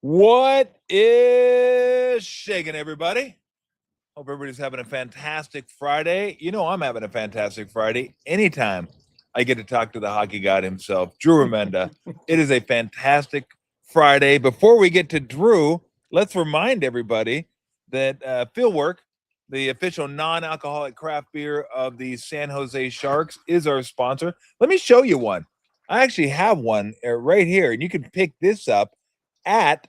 What is shaking, everybody? Hope everybody's having a fantastic Friday. You know I'm having a fantastic Friday anytime I get to talk to the hockey god himself, Drew Remenda. It is a fantastic Friday. Before we get to Drew, let's remind everybody that Fieldwork, the official non-alcoholic craft beer of the San Jose Sharks, is our sponsor. Let me show you one. I actually have one right here, and you can pick this up at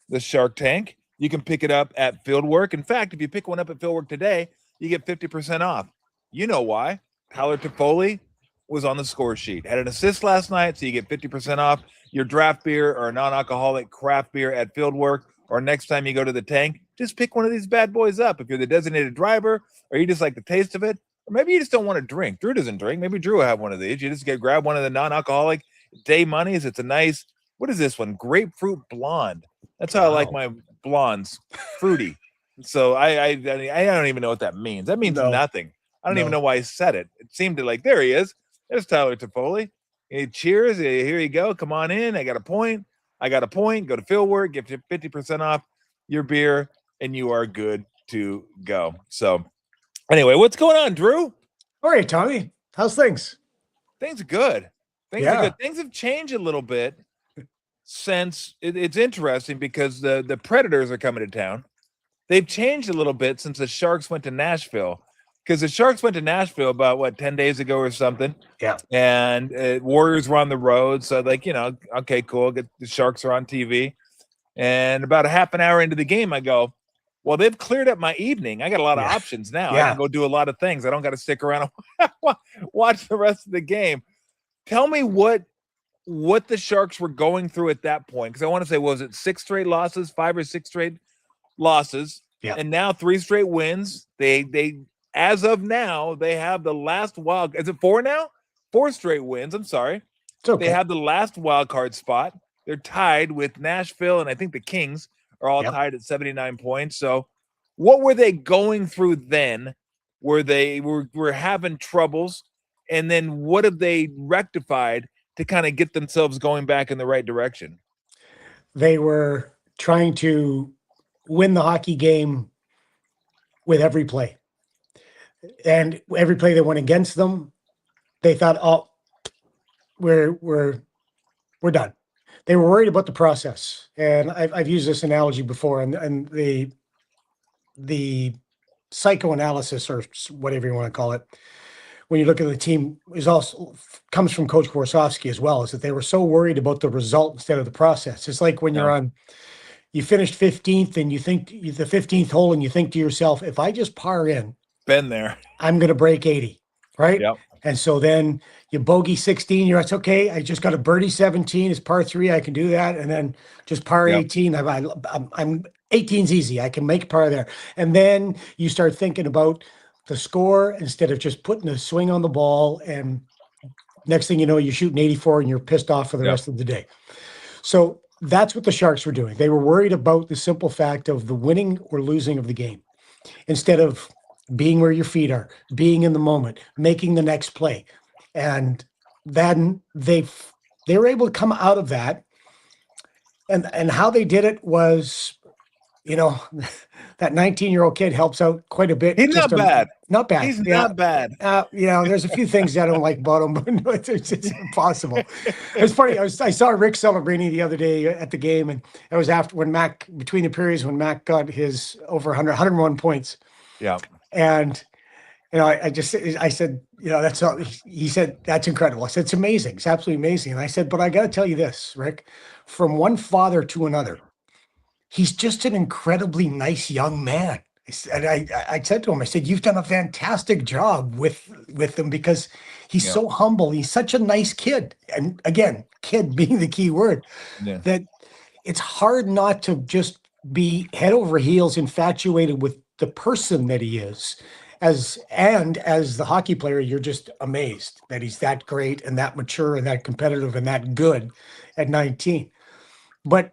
the Shark Tank. You can pick it up at Fieldwork. In fact, if you pick one up at Fieldwork today, you get 50% off. You know why. Tyler Toffoli was on the score sheet. Had an assist last night, so you get 50% off your draft beer or non-alcoholic craft beer at Fieldwork. Or next time you go to the tank, just pick one of these bad boys up. If you're the designated driver, or you just like the taste of it, or maybe you just don't want to drink. Drew doesn't drink. Maybe Drew will have one of these. You just grab one of the non-alcoholic day monies. It's a nice, what is this one? Grapefruit blonde. That's how I like my blondes, fruity. So I don't even know what that means. That means nothing. I don't even know why I said it. It seemed to like, there he is. There's Tyler Toffoli. Hey, cheers. Here you go. Come on in. I got a point. Go to Fieldwork, get 50% off your beer, and you are good to go. So anyway, what's going on, Drew? All right, Tommy. How's things? Things are good. Things are good. Things have changed a little bit. Since it's interesting because the Predators are coming to town. They've changed a little bit since the Sharks went to Nashville, because the Sharks went to Nashville about 10 days ago or something. Yeah. And Warriors were on the road. So okay, cool. The Sharks are on TV. And about a half an hour into the game, I go, well, they've cleared up my evening. I got a lot of options now. I can go do a lot of things. I don't got to stick around and watch the rest of the game. Tell me what the Sharks were going through at that point, because I want to say, was it 6 straight losses, 5 or 6 straight losses, and now 3 straight wins. They as of now, they have the last wild. Is it 4 now? 4 straight wins. I'm sorry. It's okay. They have the last wild card spot. They're tied with Nashville, and I think the Kings are all tied at 79 points. So, what were they going through then? Where they were having troubles, and then what have they rectified to kind of get themselves going back in the right direction? They were trying to win the hockey game with every play. And every play that went against them, they thought, oh, we're done. They were worried about the process. And I've used this analogy before, and the psychoanalysis, or whatever you want to call it, when you look at the team, is also comes from Coach Korsofsky as well, is that they were so worried about the result instead of the process. It's like when you finished 15th and you think the 15th hole, and you think to yourself, if I just par in, been there, I'm going to break 80, right? Yep. And so then you bogey 16, it's okay. I just got a birdie 17, it's par 3, I can do that. And then just par 18, I'm 18's easy. I can make par there. And then you start thinking about the score instead of just putting a swing on the ball, and next thing you know, you're shooting 84 and you're pissed off for the rest of the day. So that's what the Sharks were doing. They were worried about the simple fact of the winning or losing of the game, instead of being where your feet are, being in the moment, making the next play. And then they were able to come out of that. And how they did it was, that 19-year-old kid helps out quite a bit. He's not bad. Not bad. He's not bad. There's a few things I don't like about him, but it's impossible. It's funny. I saw Rick Celebrini the other day at the game, and it was after when Mac, between the periods when Mac got his over 101 points. Yeah. And, I said, that's all. He said, that's incredible. I said, it's amazing. It's absolutely amazing. And I said, but I got to tell you this, Rick, from one father to another, he's just an incredibly nice young man. And I said to him, I said, you've done a fantastic job with him, because he's so humble. He's such a nice kid. And again, kid being the key word, that it's hard not to just be head over heels infatuated with the person that he is. As the hockey player, you're just amazed that he's that great and that mature and that competitive and that good at 19. But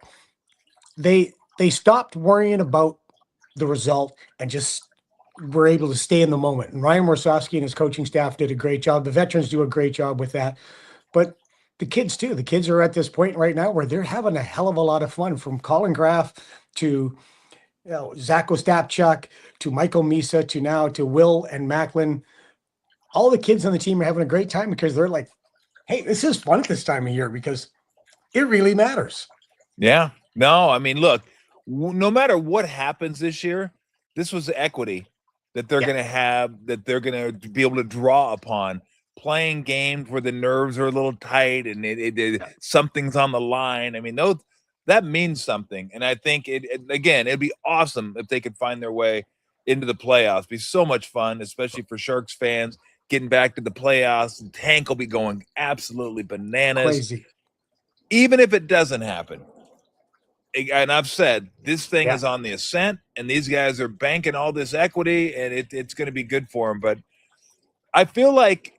they stopped worrying about the result and just were able to stay in the moment. And Ryan Warsofsky and his coaching staff did a great job. The veterans do a great job with that. But the kids too. The kids are at this point right now where they're having a hell of a lot of fun, from Colin Graff to Zach Ostapchuk to Michael Misa to now to Will and Macklin. All the kids on the team are having a great time because they're like, hey, this is fun at this time of year because it really matters. Yeah. No, I mean, look, no matter what happens this year, this was the equity that they're going to have, that they're going to be able to draw upon. Playing games where the nerves are a little tight and something's on the line. I mean, that means something. And I think again, it'd be awesome if they could find their way into the playoffs. It'd be so much fun, especially for Sharks fans getting back to the playoffs. And Tank will be going absolutely bananas. Crazy. Even if it doesn't happen. And I've said this thing is on the ascent, and these guys are banking all this equity, and it's going to be good for them. But I feel like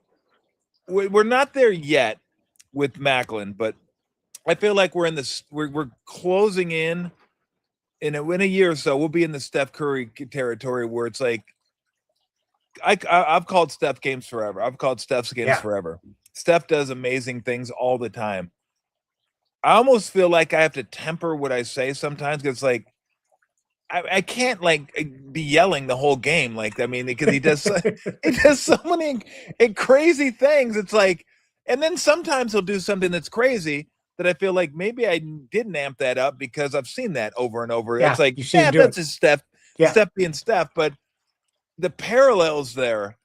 we're not there yet with Macklin, but I feel like we're in this. We're closing in a year or so. We'll be in the Steph Curry territory where it's like I've called Steph games forever. I've called Steph's games forever. Steph does amazing things all the time. I almost feel like I have to temper what I say sometimes because, like, I can't be yelling the whole game. Like, I mean, because he does so many crazy things. It's like, and then sometimes he'll do something that's crazy that I feel like maybe I didn't amp that up because I've seen that over and over. Yeah, it's like, that's his Steph, Steph being Steph. But the parallels there,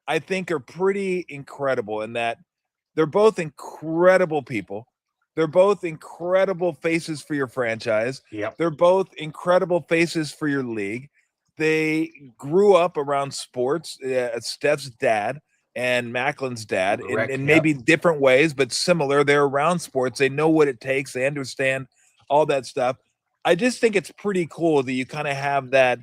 I think, are pretty incredible in that they're both incredible people. They're both incredible faces for your franchise. Yep. They're both incredible faces for your league. They grew up around sports. Steph's dad and Macklin's dad in maybe different ways, but similar. They're around sports. They know what it takes. They understand all that stuff. I just think it's pretty cool that you kind of have that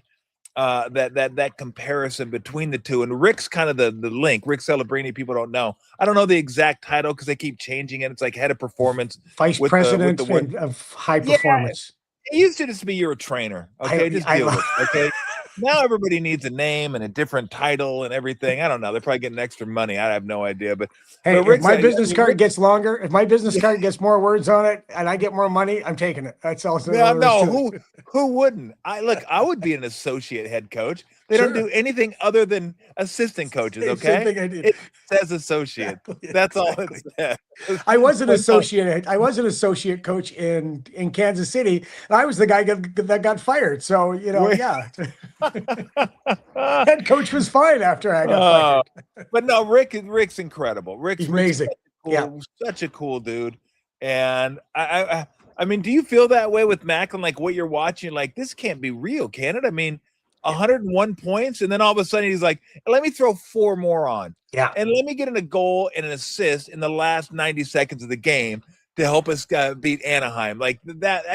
that comparison between the two. And Rick's kind of the link. Rick Celebrini, people don't know. I don't know the exact title because they keep changing it. It's like head of performance, vice president of high performance. It used to just be you're a trainer. Okay, just deal with it. Okay. Now everybody needs a name and a different title and everything. I don't know. They're probably getting extra money. I have no idea. But hey, if my business card gets longer, if my business card gets more words on it and I get more money, I'm taking it. That's also who wouldn't? I would be an associate head coach. They don't do anything other than assistant coaches. Okay, same thing I did. It says associate. That's all it says. I was an associate. I was an associate coach in Kansas City, and I was the guy that got fired. So head coach was fine after I got fired. But no, Rick's incredible. Rick's amazing. Such a cool dude. And I mean, do you feel that way with Macklin? Like what you're watching, like this can't be real, can it? I mean, 101 points, and then all of a sudden he's like, let me throw 4 more on. Yeah. And let me get in a goal and an assist in the last 90 seconds of the game to help us beat Anaheim. Like that,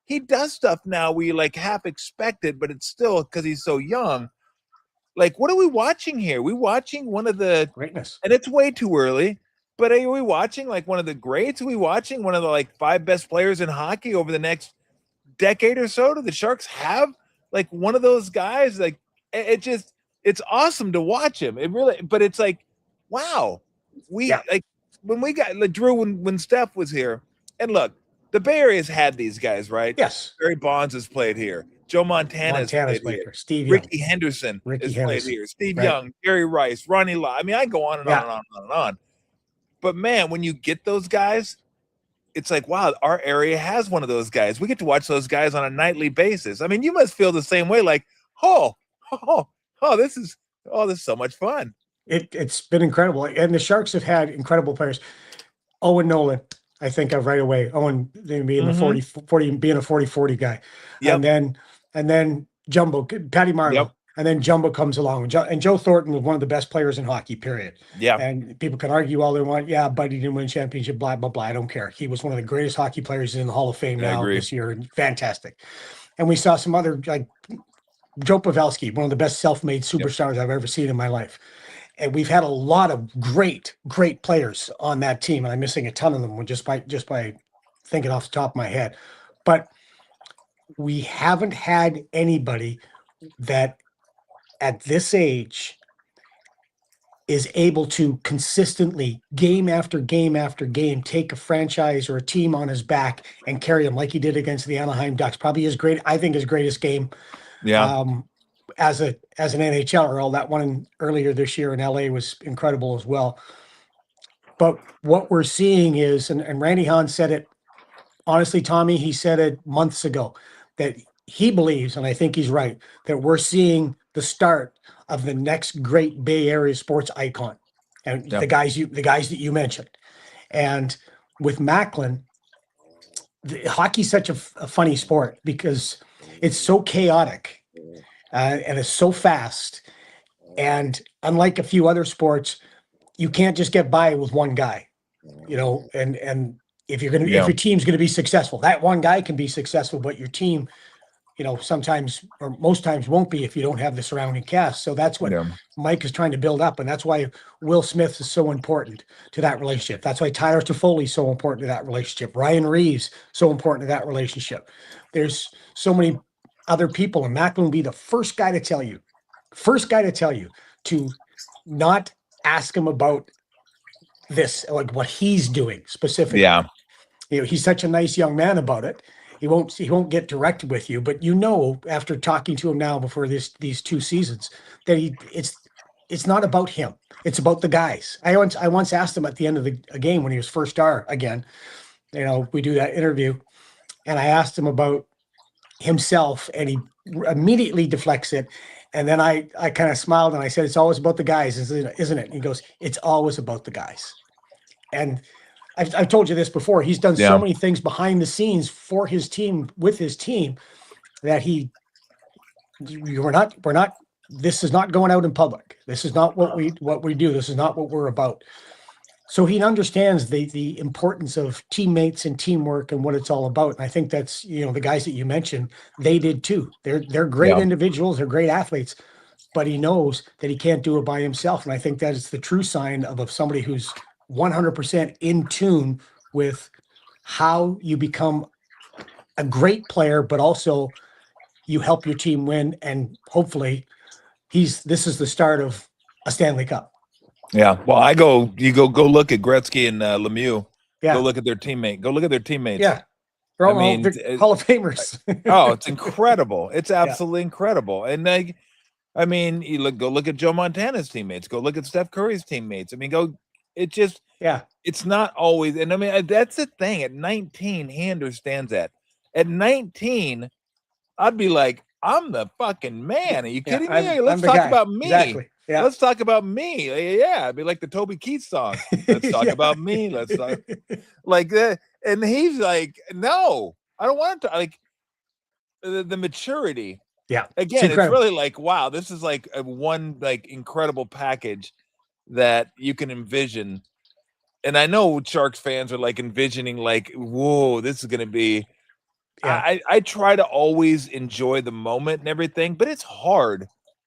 he does stuff now we like half expected, but it's still because he's so young. Like, what are we watching here? We watching one of the greatness, and it's way too early. But are we watching like one of the greats? Are we watching one of the like 5 best players in hockey over the next decade or so? Do the Sharks have like one of those guys? Like it's awesome to watch him. It really, but it's like, wow, like when we got Drew when Steph was here, and look, the Bay Area's had these guys, right? Yes. Barry Bonds has played here. Joe Montana's played here. Steve Ricky Henderson has played here. Steve Young, Gary Rice, Ronnie Lott. I mean, I go on and on and on and on. But man, when you get those guys, it's like, wow, our area has one of those guys. We get to watch those guys on a nightly basis. I mean, you must feel the same way. Like, this is so much fun. It's been incredible. And the Sharks have had incredible players. Owen Nolan, I think of right away. Owen being the 40 being a 40-40 guy. Yep. And then Jumbo, Patty Marleau. Yep. And then Jumbo comes along. And Joe Thornton was one of the best players in hockey, period. Yeah. And people can argue all they want. Yeah, but he didn't win a championship, blah, blah, blah. I don't care. He was one of the greatest hockey players in the Hall of Fame this year. Fantastic. And we saw some other, like Joe Pavelski, one of the best self-made superstars I've ever seen in my life. And we've had a lot of great, great players on that team. And I'm missing a ton of them just by thinking off the top of my head. But we haven't had anybody that at this age is able to consistently, game after game after game, take a franchise or a team on his back and carry them like he did against the Anaheim Ducks. Probably I think his greatest game Yeah. as an NHLer. All that one earlier this year in LA was incredible as well. But what we're seeing is, and Randy Hahn said it, honestly, Tommy, he said it months ago, that he believes, and I think he's right, that we're seeing the start of the next great Bay Area sports icon. And Yeah. the guys that you mentioned. And with Macklin, hockey's such a funny sport because it's so chaotic and it's so fast. And unlike a few other sports, you can't just get by with one guy, and if Yeah. your team's gonna be successful, that one guy can be successful, but your team, sometimes or most times won't be if you don't have the surrounding cast. So that's what Yeah. Mike is trying to build up, and that's why Will Smith is so important to that relationship. That's why Tyler Toffoli is so important to that relationship. Ryan Reeves so important to that relationship. There's so many other people, and Macklin will be the first guy to tell you to not ask him about this, like what he's doing specifically. Yeah. He's such a nice young man about it. He won't get direct with you, but after talking to him now before these 2 seasons, that it's not about him. It's about the guys. I once asked him at the end of a game when he was first star again. We do that interview, and I asked him about himself, and he immediately deflects it. And then I kind of smiled and I said, "It's always about the guys, isn't it?" And he goes, "It's always about the guys." And I've told you this before. He's done so Yeah. many things behind the scenes for his team, with his team, that we're not. This is not going out in public. This is not what we do. This is not what we're about. So he understands the importance of teammates and teamwork and what it's all about. And I think that's, the guys that you mentioned, they did too. They're great Yeah. individuals, they're great athletes, but he knows that he can't do it by himself. And I think that is the true sign of somebody who's 100% in tune with how you become a great player, but also you help your team win. And hopefully this is the start of a Stanley Cup. Yeah. Well, you go look at Gretzky and Lemieux. Yeah. Go look at their teammates. Yeah. They're all, they're Hall of Famers. Oh, it's incredible. It's absolutely incredible. And go look at Joe Montana's teammates. Go look at Steph Curry's teammates. It's not always. And that's the thing. At 19, he understands that. At 19, I'd be like, I'm the fucking man. Are you kidding me? Let's talk about me. Exactly. Yeah. Let's talk about me. Yeah. It'd be like the Toby Keith song. Let's talk about me. Let's talk like that. And he's like, no, I don't want to. Like the maturity. Yeah. Again, it's really like, wow, this is like one like incredible package that you can envision. And I know Sharks fans are like envisioning like, whoa, this is going to be. Yeah. I try to always enjoy the moment and everything, but it's hard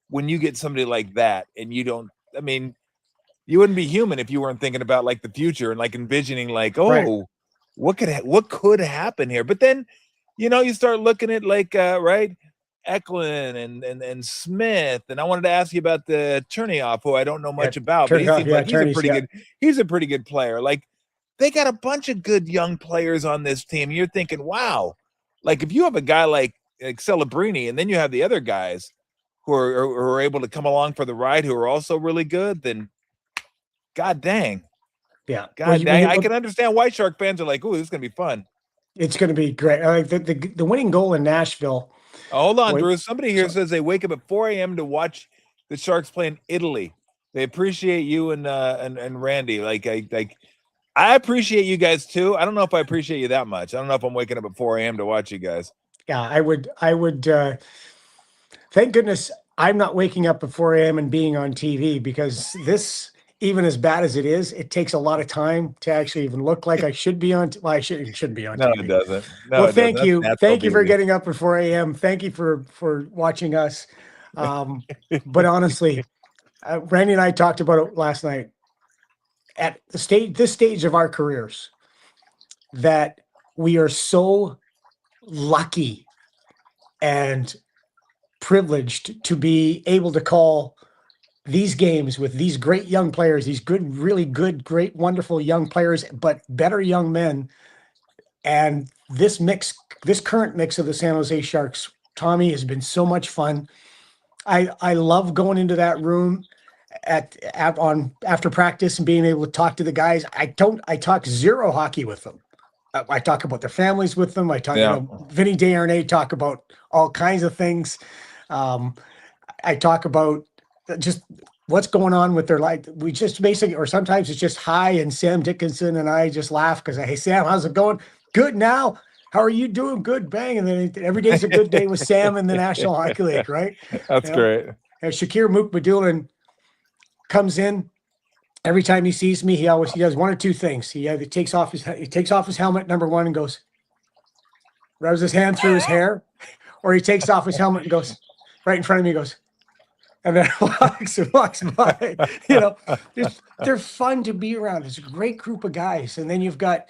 when you get somebody like that and you don't. I mean, you wouldn't be human if you weren't thinking about like the future and like envisioning like, oh, what could happen here? But then, you start looking at like right. Eklund and Smith, and I wanted to ask you about the Cherniov, who I don't know much about, but he seems like he's a pretty good player. Like they got a bunch of good young players on this team. You're thinking, wow, like if you have a guy like Celebrini, and then you have the other guys who are able to come along for the ride, who are also really good, then god dang, I can understand why Shark fans are like, "Ooh, this is gonna be fun." It's going to be great. The winning goal in Nashville. Hold on, Bruce. Somebody here says they wake up at 4 a.m. to watch the Sharks play in Italy. They appreciate you and Randy. I appreciate you guys too. I don't know if I appreciate you that much. I don't know if I'm waking up at 4 a.m. to watch you guys. Yeah, I would. Thank goodness I'm not waking up at 4 a.m. and being on TV, because this, even as bad as it is, it takes a lot of time to actually even look like I should be on. Well, I shouldn't be on TV. No, it doesn't. Well, thank you. Thank you for getting up at 4 a.m. Thank you for watching us. But honestly, Randy and I talked about it last night. At this stage of our careers, that we are so lucky and privileged to be able to call these games with these great young players, these good, really good, great, wonderful young players, but better young men. And this current mix of the San Jose Sharks, Tommy, has been so much fun. I love going into that room on after practice and being able to talk to the guys. I talk zero hockey with them. I talk about their families with them. I talk, Vinny Desharnais talk about all kinds of things. I talk about just what's going on with their life. We just basically, or sometimes it's just hi, and Sam Dickinson and I just laugh because hey, Sam, how's it going? Good now. How are you doing? Good, bang. And then every day's a good day with Sam in the National Hockey League, right? That's great. And Shakir Mukbadulin comes in. Every time he sees me, he does one or two things. He either takes off his helmet, number one, and goes, rubs his hand through his hair, or he takes off his helmet and goes right in front of me, goes, and then walks by. They're fun to be around. It's a great group of guys. And then you've got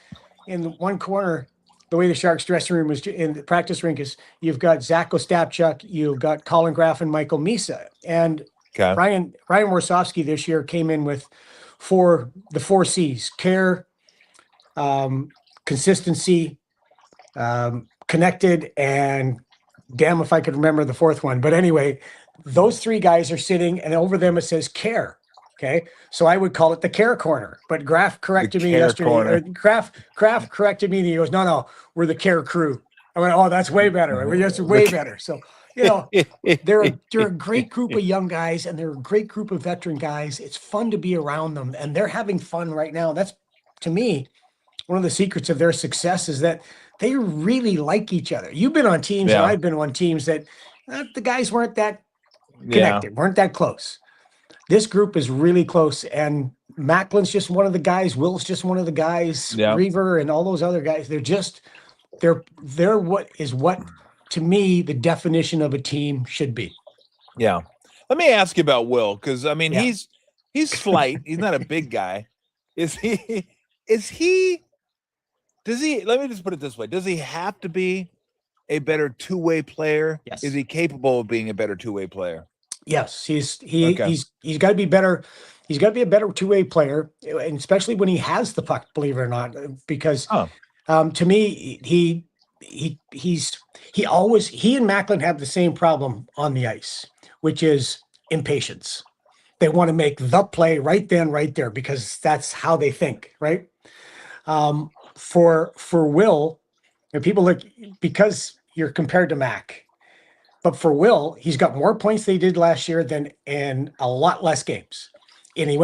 in one corner, the way the Sharks dressing room is in the practice rink is, you've got Zach Ostapchuk, you've got Colin Graff and Michael Misa. And Ryan Warsofsky this year came in with the four C's: care, consistency, connected, and damn if I could remember the fourth one. But anyway, those three guys are sitting, and over them it says care. Okay, so I would call it the care corner. But Graff corrected me yesterday. Graff corrected me, and he goes, "No, we're the care crew." I went, "Oh, that's way better. That's way better." So they're a great group of young guys, and they're a great group of veteran guys. It's fun to be around them, and they're having fun right now. That's, to me, one of the secrets of their success is that they really like each other. You've been on teams, and I've been on teams that the guys weren't that connected, weren't that close. This group is really close, and Macklin's just one of the guys. Will's just one of the guys. Reaver and all those other guys. They're what to me the definition of a team should be. Yeah. Let me ask you about Will, because I mean he's slight. He's not a big guy. Does he, let me just put it this way. Does he have to be a better two-way player? Yes. Is he capable of being a better two-way player? Yes, he's got to be better. He's got to be a better two-way player, and especially when he has the puck, believe it or not, because to me, he and Macklin have the same problem on the ice, which is impatience. They want to make the play right then, right there, because that's how they think, right? For Will, and people look, because you're compared to Mac, but for Will, he's got more points than he did last year and a lot less games. And he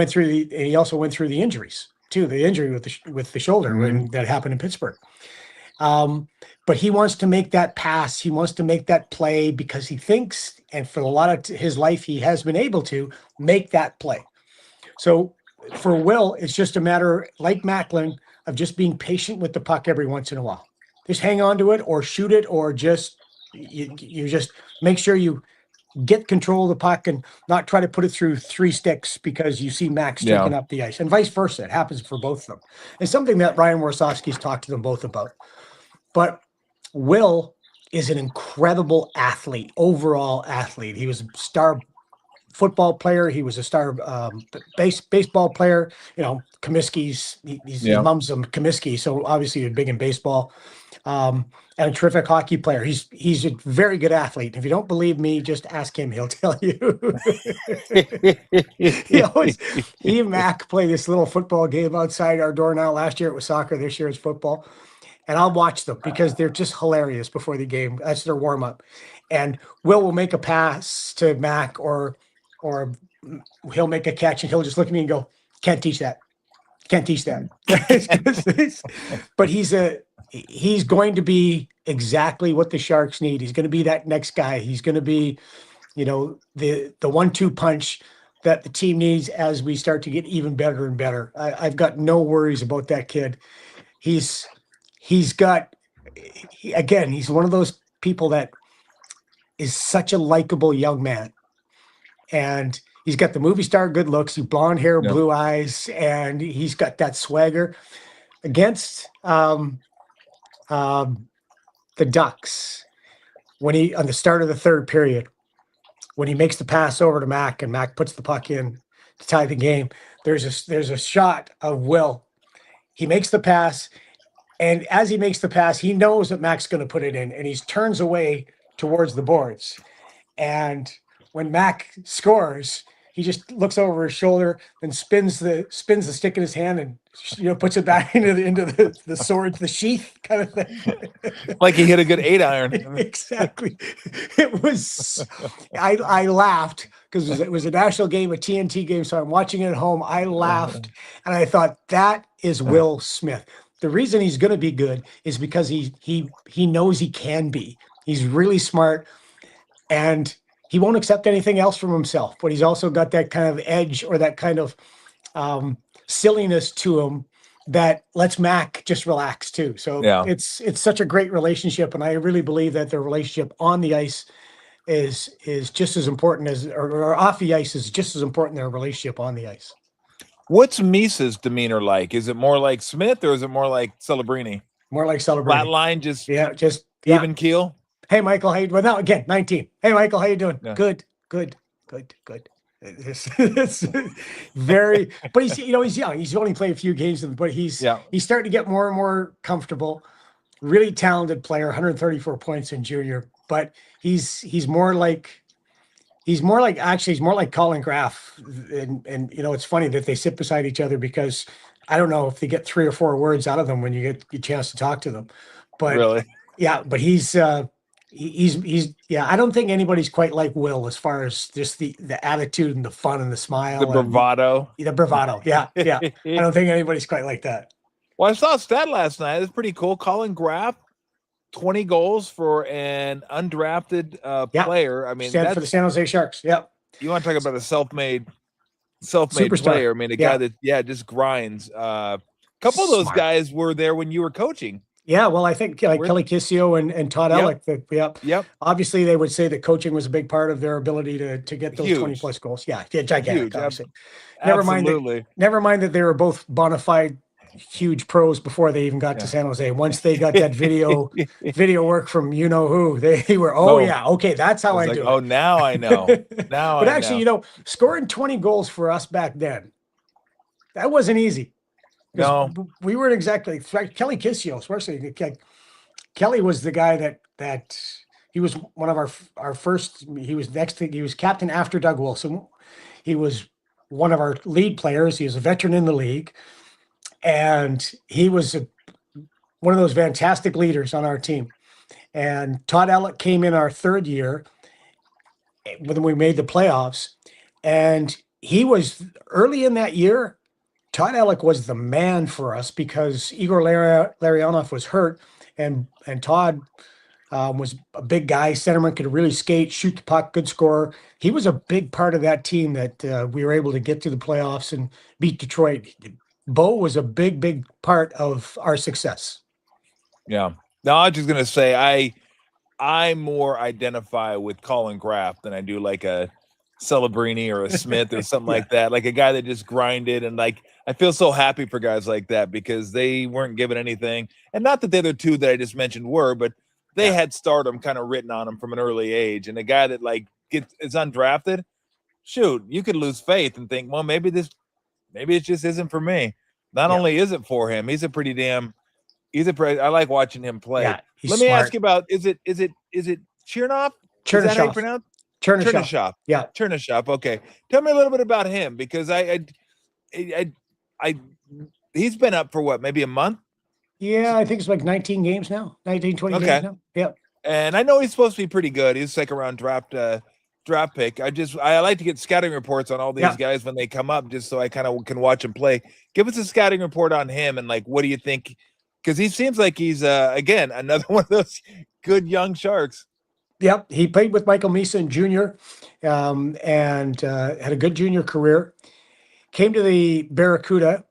also went through the injuries too, the injury with the shoulder when that happened in Pittsburgh. But he wants to make that pass. He wants to make that play because he thinks, and for a lot of his life, he has been able to make that play. So for Will, it's just a matter, like Macklin, of just being patient with the puck every once in a while. Just hang on to it or shoot it, or just you just make sure you get control of the puck and not try to put it through three sticks because you see Max taking up the ice, and vice versa. It happens for both of them. It's something that Ryan Warsofsky's talked to them both about. But Will is an incredible athlete, overall athlete. He was a star football player. He was a star baseball player. Comiskey's his mom's a Comiskey, so obviously he's big in baseball. And a terrific hockey player. He's a very good athlete. If you don't believe me, just ask him. He'll tell you. He and Mac play this little football game outside our door now. Last year it was soccer. This year it's football. And I'll watch them because they're just hilarious before the game. That's their warm up. And Will make a pass to Mac, or he'll make a catch and he'll just look at me and go, "Can't teach that. Can't teach that." But he's going to be exactly what the Sharks need. He's going to be that next guy. He's going to be, the 1-2 punch that the team needs as we start to get even better and better. I've got no worries about that kid. He's one of those people that is such a likable young man. And he's got the movie star good looks, blonde hair, blue eyes, and he's got that swagger. Against the Ducks, on the start of the third period, when he makes the pass over to Mac and Mac puts the puck in to tie the game. There's a shot of Will. He makes the pass, and as he makes the pass, he knows that Mac's going to put it in, and he turns away towards the boards. And when Mac scores, he just looks over his shoulder and spins the stick in his hand and puts it back into the sword, the sheath kind of thing. Like he hit a good 8-iron. Exactly. It was. I laughed because it was a national game, a TNT game, so I'm watching it at home. I laughed and I thought that is Will Smith. The reason he's going to be good is because he knows he can be. He's really smart. And he won't accept anything else from himself, but he's also got that kind of edge or that kind of silliness to him that lets Mac just relax too. So it's such a great relationship, and I really believe that their relationship on the ice is just as important as, or off the ice is just as important their relationship on the ice. What's Misa's demeanor like? Is it more like Smith or is it more like Celebrini? More like Celebrini. Flat line, just even keel. Hey, Michael, how you doing? Now again, 19. Hey, Michael, how you doing? Yeah. Good. It's very, but he's young. He's only played a few games, but he's starting to get more and more comfortable. Really talented player, 134 points in junior, but he's more like Colin Graff. And it's funny that they sit beside each other because I don't know if they get 3 or 4 words out of them when you get a chance to talk to them. But really, but he's I don't think anybody's quite like Will as far as just the attitude and the fun and the smile, the bravado. Yeah. I don't think anybody's quite like that. Well, I saw a stat last night. It's pretty cool. Colin Graff, 20 goals for an undrafted player. I mean, that's for the San Jose Sharks. Yep. You want to talk about a self-made player? I mean, a guy that just grinds. A couple of those guys were there when you were coaching. Yeah, well, I think Kelly Kissio and Todd Ellick. Obviously, they would say that coaching was a big part of their ability to get those 20-plus goals. Yeah, gigantic. Huge, obviously. Absolutely. Never mind that they were both bona fide huge pros before they even got to San Jose. Once they got that video work from who, they were. Okay, that's how I do it. Oh, now I know. But actually, scoring 20 goals for us back then, that wasn't easy. No, we weren't exactly. Kelly Kissio, especially Kelly, was the guy that he was one of our first. He was captain after Doug Wilson. He was one of our lead players. He was a veteran in the league, and he was one of those fantastic leaders on our team. And Todd Ellick came in our 3rd year when we made the playoffs, and he was early in that year. Todd Ellick was the man for us because Igor Larionov was hurt, and Todd was a big guy. Centerman, could really skate, shoot the puck, good scorer. He was a big part of that team that we were able to get to the playoffs and beat Detroit. Bo was a big part of our success. Yeah. No, I was just gonna say I more identify with Colin Graff than I do like a Celebrini or a Smith or something like that. Like a guy that just grinded, and I feel so happy for guys like that because they weren't given anything. And not that the other two that I just mentioned were, but they had stardom kind of written on them from an early age. And a guy that is undrafted, shoot, you could lose faith and think, well, maybe it just isn't for me. Not only is it for him, I like watching him play. Yeah, Let me ask you about, is it Chernoff? Is that how you pronounce? Chernyshov. Yeah. Chernyshov. Okay. Tell me a little bit about him because he's been up for what, maybe a month? Yeah, I think it's like 19 games now. 19, 20 games now. Yeah. And I know he's supposed to be pretty good. He's second-round draft pick. I like to get scouting reports on all these guys when they come up just so I kind of can watch them play. Give us a scouting report on him and what do you think? Because he seems like he's again another one of those good young Sharks. Yep, he played with Michael Misa in junior, and had a good junior career. Came to the Barracuda,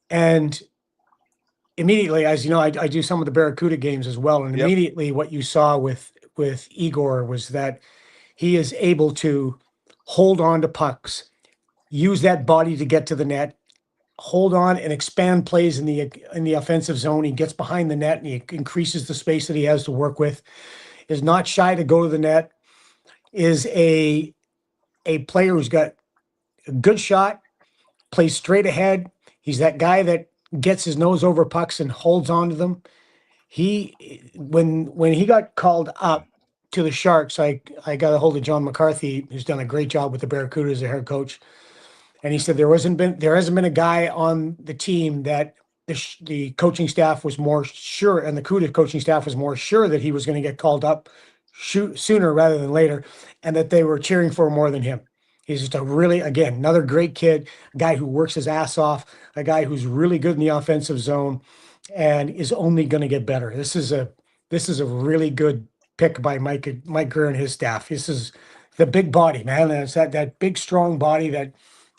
and immediately, as you know, I do some of the Barracuda games as well. And immediately, what you saw with Igor was that he is able to hold on to pucks, use that body to get to the net, hold on and expand plays in the offensive zone. He gets behind the net and he increases the space that he has to work with. Is not shy to go to the net. is a player who's got a good shot, plays straight ahead. He's that guy that gets his nose over pucks and holds on to them. When he got called up to the Sharks, I got a hold of John McCarthy, who's done a great job with the Barracuda as a head coach, and he said there hasn't been a guy on the team that the coaching staff was more sure, and the CUDA coaching staff was more sure that he was going to get called up sooner rather than later, and that they were cheering for more than him. He's just again, another great kid, a guy who works his ass off, a guy who's really good in the offensive zone, and is only going to get better. This is a really good pick by Mike Greer and his staff. This is the big body, man. It's that big, strong body that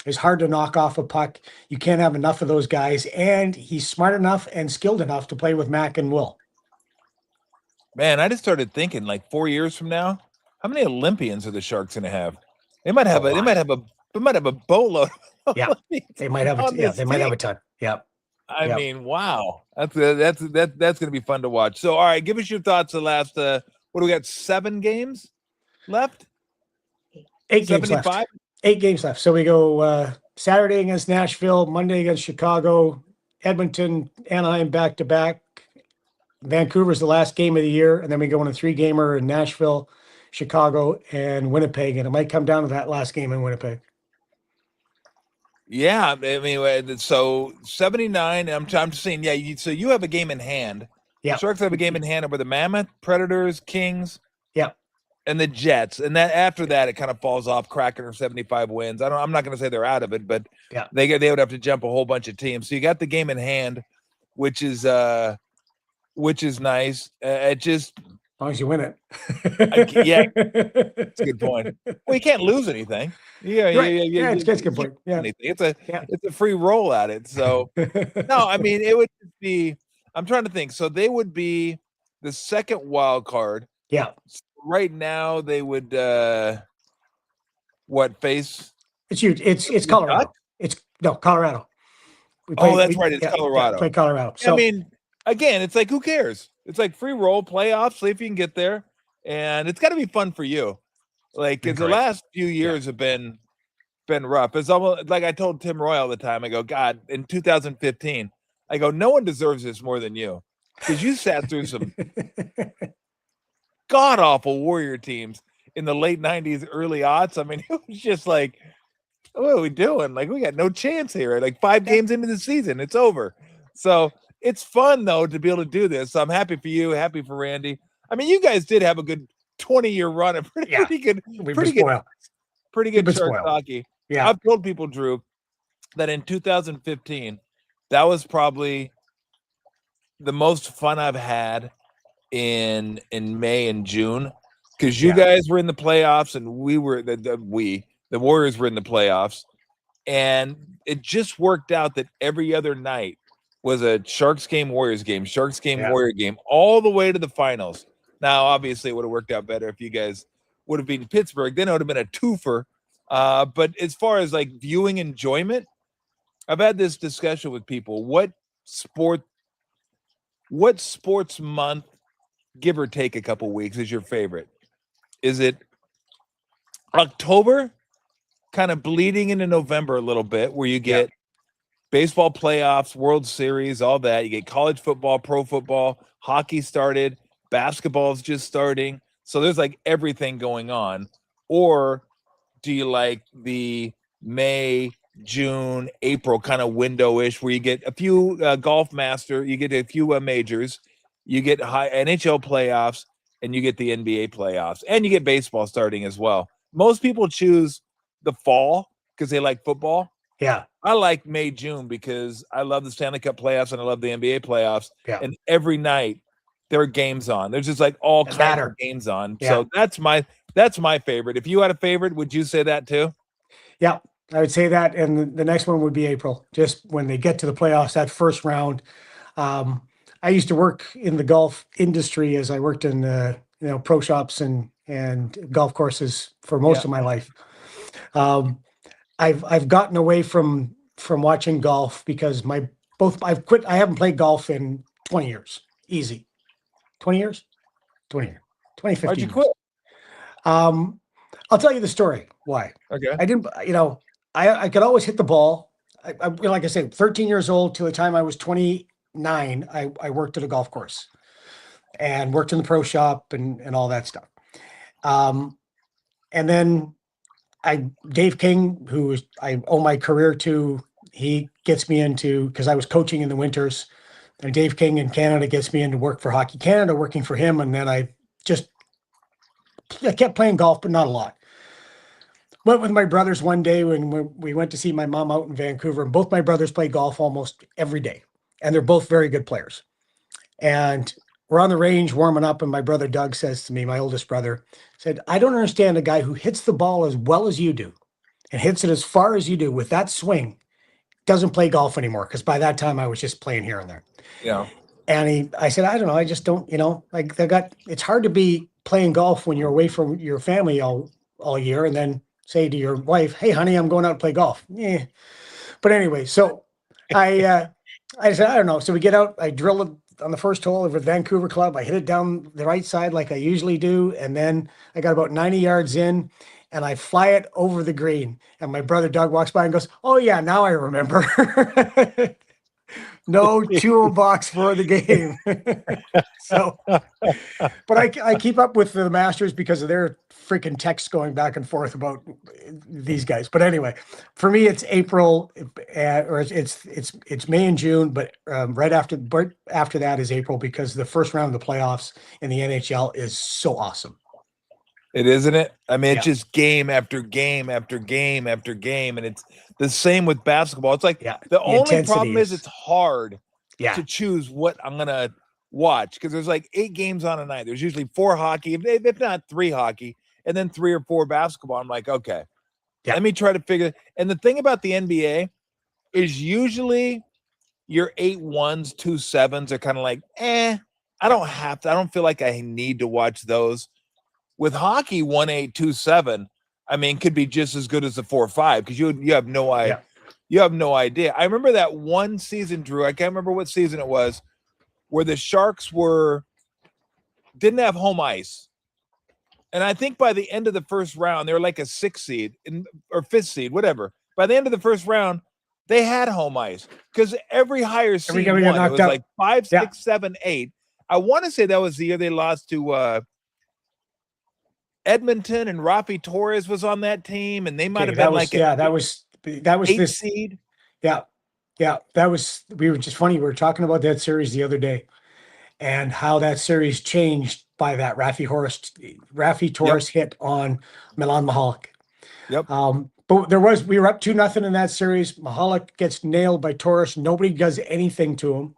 is hard to knock off a puck. You can't have enough of those guys, and he's smart enough and skilled enough to play with Mac and Will. Man, I just started thinking, like 4 years from now, how many Olympians are the Sharks going to have? They might have a boatload. Yeah, they might have a ton. Yeah. I mean, wow, that's going to be fun to watch. So, all right, give us your thoughts. The last, what do we got? 7 games left? 8 games left. 8 games left. So we go Saturday against Nashville, Monday against Chicago, Edmonton, Anaheim back to back. Vancouver's the last game of the year, and then we go on a 3-gamer in Nashville, Chicago, and Winnipeg, and it might come down to that last game in Winnipeg. Yeah, I mean, so 79. I'm just saying, yeah. So you have a game in hand. Yeah, Sharks have a game in hand over the Mammoth, Predators, Kings. Yeah, and the Jets. And that after that, it kind of falls off. Kraken are 75 wins. I'm not going to say they're out of it, but yeah, they would have to jump a whole bunch of teams. So you got the game in hand, which is nice. It just as long as you win it. Yeah, that's a good point. Well, you can't lose anything. Yeah, right. Yeah, it's a good point. Yeah, it's a free roll at it. So no, I mean, it would be. I'm trying to think. So they would be the second wild card. Yeah. Right now, they would face? It's huge. It's Colorado. Colorado. That's right. It's Colorado. Yeah, play Colorado. So I mean, again, it's like, who cares? It's like free roll playoffs. See if you can get there, and it's got to be fun for you. Like, because the last few years have been rough. It's almost like I told Tim Roy all the time. I go, God, in 2015, I go, no one deserves this more than you, because you sat through some god awful Warrior teams in the late 90s, early aughts. I mean, it was just like, what are we doing? Like, we got no chance here. Like 5 games into the season, it's over. So it's fun though to be able to do this. So I'm happy for you, happy for Randy. I mean, you guys did have a good 20-year run of pretty good Sharks hockey. Yeah, I've told people, Drew, that in 2015, that was probably the most fun I've had in May and June, because you guys were in the playoffs and we were the Warriors were in the playoffs, and it just worked out that every other night was a Sharks game, Warriors game, Sharks game, Warrior game, all the way to the finals. Now, obviously, it would have worked out better if you guys would have beaten Pittsburgh. Then it would have been a twofer. But as far as like viewing enjoyment, I've had this discussion with people. What sports month, give or take a couple weeks, is your favorite? Is it October, kind of bleeding into November a little bit, where you get baseball playoffs, World Series, all that? You get college football, pro football, hockey started, basketball is just starting. So there's like everything going on. Or do you like the May, June, April kind of window-ish, where you get a few golf master, you get a few majors, you get high NHL playoffs, and you get the NBA playoffs, and you get baseball starting as well? Most people choose the fall because they like football. Yeah. I like May, June because I love the Stanley Cup playoffs and I love the NBA playoffs. Yeah. And every night there are games on. There's just like all kinds of games on. Yeah. So that's my favorite. If you had a favorite, would you say that too? Yeah, I would say that. And the next one would be April, just when they get to the playoffs, that first round. I used to work in the golf industry as I worked in pro shops and golf courses for most of my life. I've gotten away from watching golf because I've quit. I haven't played golf in 20 years. Easy. 20 years? 20 years. 2015. Why'd you quit? I'll tell you the story. Why? Okay. I didn't, I could always hit the ball. Like I said, 13 years old till the time I was 29, I worked at a golf course and worked in the pro shop and all that stuff. Um, and then Dave King, I owe my career to, he gets me into, because I was coaching in the winters, and Dave King in Canada gets me into work for Hockey Canada, working for him. And then I kept playing golf, but not a lot. Went with my brothers one day when we went to see my mom out in Vancouver, and both my brothers play golf almost every day, and they're both very good players. And we're on the range warming up, and my brother Doug says to me, my oldest brother, said, "I don't understand a guy who hits the ball as well as you do and hits it as far as you do with that swing doesn't play golf anymore." Because by that time I was just playing here and there. Yeah. And I said, "I don't know. I just don't, like it's hard to be playing golf when you're away from your family all year and then say to your wife, 'Hey, honey, I'm going out to play golf.'" Yeah. But anyway, so I said, "I don't know." So we get out, I drill it on the first hole over at Vancouver Club. I hit it down the right side like I usually do. And then I got about 90 yards in and I fly it over the green. And my brother Doug walks by and goes, "Oh yeah, now I remember." No toolbox for the game. So, but I keep up with the Masters because of their freaking texts going back and forth about these guys. But anyway, for me, it's April, or it's May and June, but right after that is April, because the first round of the playoffs in the NHL is so awesome. It isn't it? I mean, it's Yeah. just game after game after game after game, and it's the same with basketball. It's like the only intensity problem is it's hard Yeah. to choose what I'm gonna watch, because there's like 8 games on a night. There's usually 4 hockey, if not 3 hockey, and then 3 or 4 basketball. I'm like, okay, Yeah. let me try to figure. And the thing about the NBA is usually your 8-1s, 2-7s are kind of like, I don't feel like I need to watch those. With hockey, 1-8, 2-7, I mean, could be just as good as the 4-5, because you have no idea. Yeah. You have no idea. I remember that one season, Drew. I can't remember what season it was, where the Sharks didn't have home ice, and I think by the end of the first round, they were like a 6th seed or 5th seed, whatever. By the end of the first round, they had home ice, because every higher seed won. It was like 5, 6, 7, 8. I want to say that was the year they lost to Edmonton, and Rafi Torres was on that team, and they might have been that was 8th seed. Yeah. We were just funny. We were talking about that series the other day and how that series changed by that Rafi Torres hit on Milan Mihalik. Yep. But we were up 2-0 in that series. Mihalik gets nailed by Torres. Nobody does anything to him.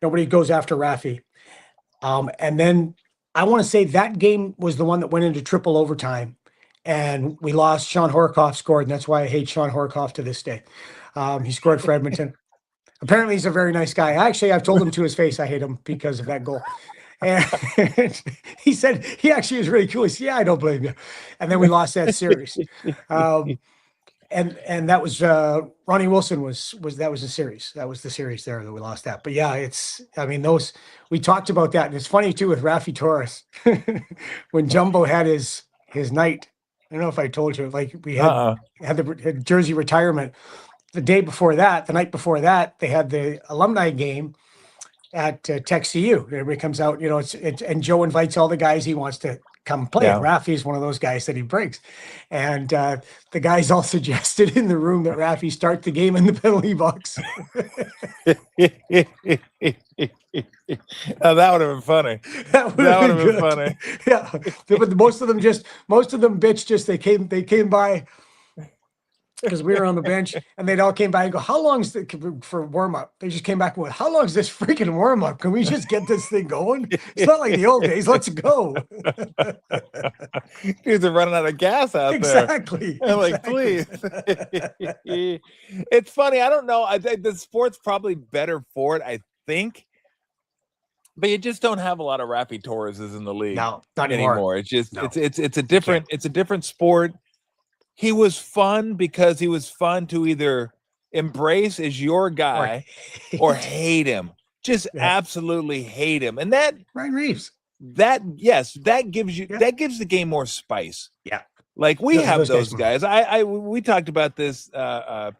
Nobody goes after Rafi. And then I want to say that game was the one that went into triple overtime, and we lost. Sean Horikoff scored, and that's why I hate Sean Horikoff to this day. He scored for Edmonton. Apparently, he's a very nice guy. Actually, I've told him to his face I hate him because of that goal. And he said he actually was really cool. He said, "Yeah, I don't blame you." And then we lost that series. And that was Ronnie Wilson that was the series. That was the series there that we lost that. But yeah, we talked about that. And it's funny too with Rafi Torres. When Jumbo had his night, I don't know if I told you, like we had the jersey retirement. The night before that, they had the alumni game at Tech CU. Everybody comes out, and Joe invites all the guys he wants to come play. Yeah. Rafi is one of those guys that he brings. And the guys all suggested in the room that Rafi start the game in the penalty box. Now, that would have been funny. That would have been funny. Yeah. But most of them bitched, they came by because we were on the bench, and they'd all came by and go, "How long is for warm up?" They just came back with, "How long is this freaking warm up? Can we just get this thing going? It's not like the old days. Let's go." Dudes are running out of gas out exactly. there. I'm like, please. It's funny. I don't know. I think the sport's probably better for it, I think. But you just don't have a lot of Rafi Torreses in the league. No, not anymore. It's just it's a different sport. He was fun because he was fun to either embrace as your guy or hate him. Just absolutely hate him. And that Ryan Reeves. That gives you that gives the game more spice. Yeah. Like we have Those those guys. guys. We talked about this. I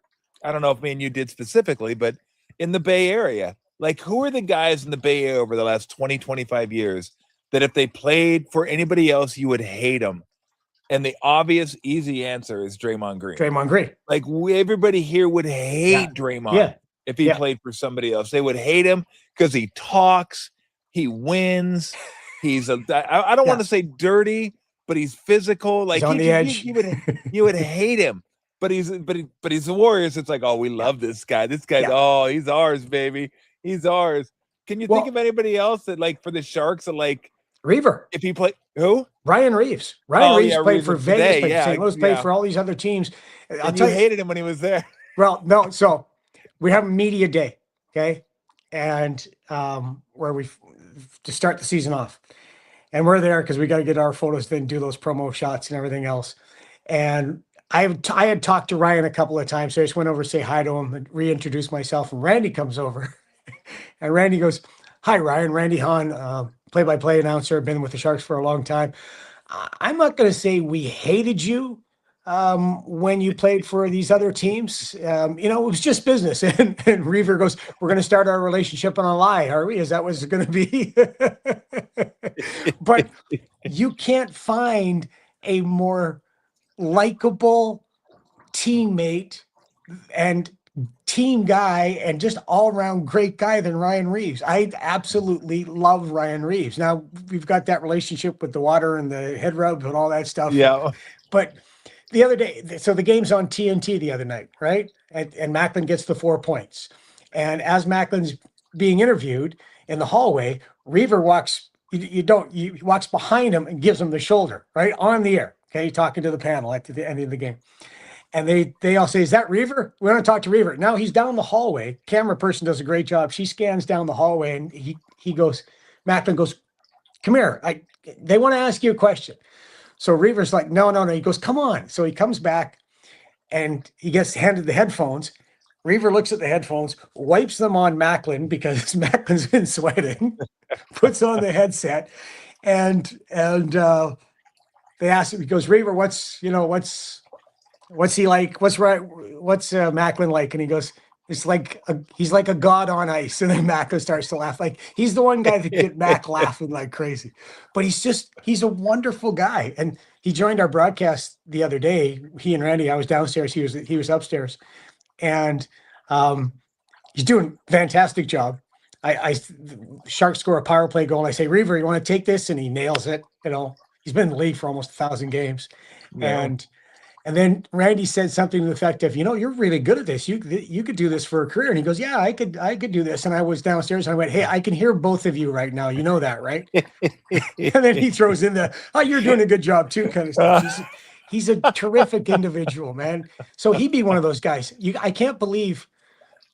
don't know if me and you did specifically, but in the Bay Area, like who are the guys in the Bay Area over the last 20, 25 years that if they played for anybody else, you would hate them? And the obvious, easy answer is Draymond Green. Draymond Green. Like everybody here would hate Draymond if he played for somebody else. They would hate him because he talks, he wins. He's I don't want to say dirty, but he's physical. Like he's on the edge. You would hate him. But he's the Warriors. It's like, oh, we love this guy. This guy's oh, he's ours, baby. He's ours. Can you think of anybody else that like for the Sharks that like Reaver? If he played who? Ryan Reeves. Ryan Reeves played Reeves for Vegas, played St. Louis, played for all these other teams. And you hated him when he was there. Well, no. So we have a media day, okay, and where we to start the season off, and we're there because we got to get our photos, then do those promo shots and everything else. And I had talked to Ryan a couple of times, so I just went over to say hi to him and reintroduce myself. And Randy comes over, and Randy goes, "Hi, Ryan. Randy Hahn, play-by-play announcer. Been with the Sharks for a long time. I'm not going to say we hated you when you played for these other teams. It was just business." And Reaver goes, "We're going to start our relationship on a lie, are we? Is that what it's going to be?" But you can't find a more likable teammate and team guy and just all-around great guy than Ryan Reeves. I absolutely love Ryan Reeves. Now we've got that relationship with the water and the head rub and all that stuff. Yeah. But the other day, so the game's on TNT the other night, right? And Macklin gets the 4 points. And as Macklin's being interviewed in the hallway, Reaver walks behind him and gives him the shoulder, right? On the air. Okay, talking to the panel at the end of the game. And they all say, "Is that Reaver? We want to talk to Reaver." Now he's down the hallway. Camera person does a great job. She scans down the hallway and he goes, Macklin goes, "Come here. They want to ask you a question." So Reaver's like, no. He goes, "Come on." So he comes back and he gets handed the headphones. Reaver looks at the headphones, wipes them on Macklin because Macklin's been sweating, puts on the headset, and they ask him, he goes, "Reaver, what's he like? What's Macklin like?" And he goes, he's like a god on ice." And then Macklin starts to laugh. Like he's the one guy that get Mac laughing like crazy. But he's a wonderful guy. And he joined our broadcast the other day. He and Randy, I was downstairs, he was upstairs. And he's doing a fantastic job. Sharks score a power play goal. And I say, "Reaver, you want to take this?" And he nails it. He's been in the league for almost 1,000 games. Yeah. And then Randy said something to the effect of, "You're really good at this. You could do this for a career." And he goes, "Yeah, I could do this." And I was downstairs and I went, "Hey, I can hear both of you right now. You know that, right?" And then he throws in the, "Oh, you're doing a good job too," kind of stuff. He's a terrific individual, man. So he'd be one of those guys. I can't believe,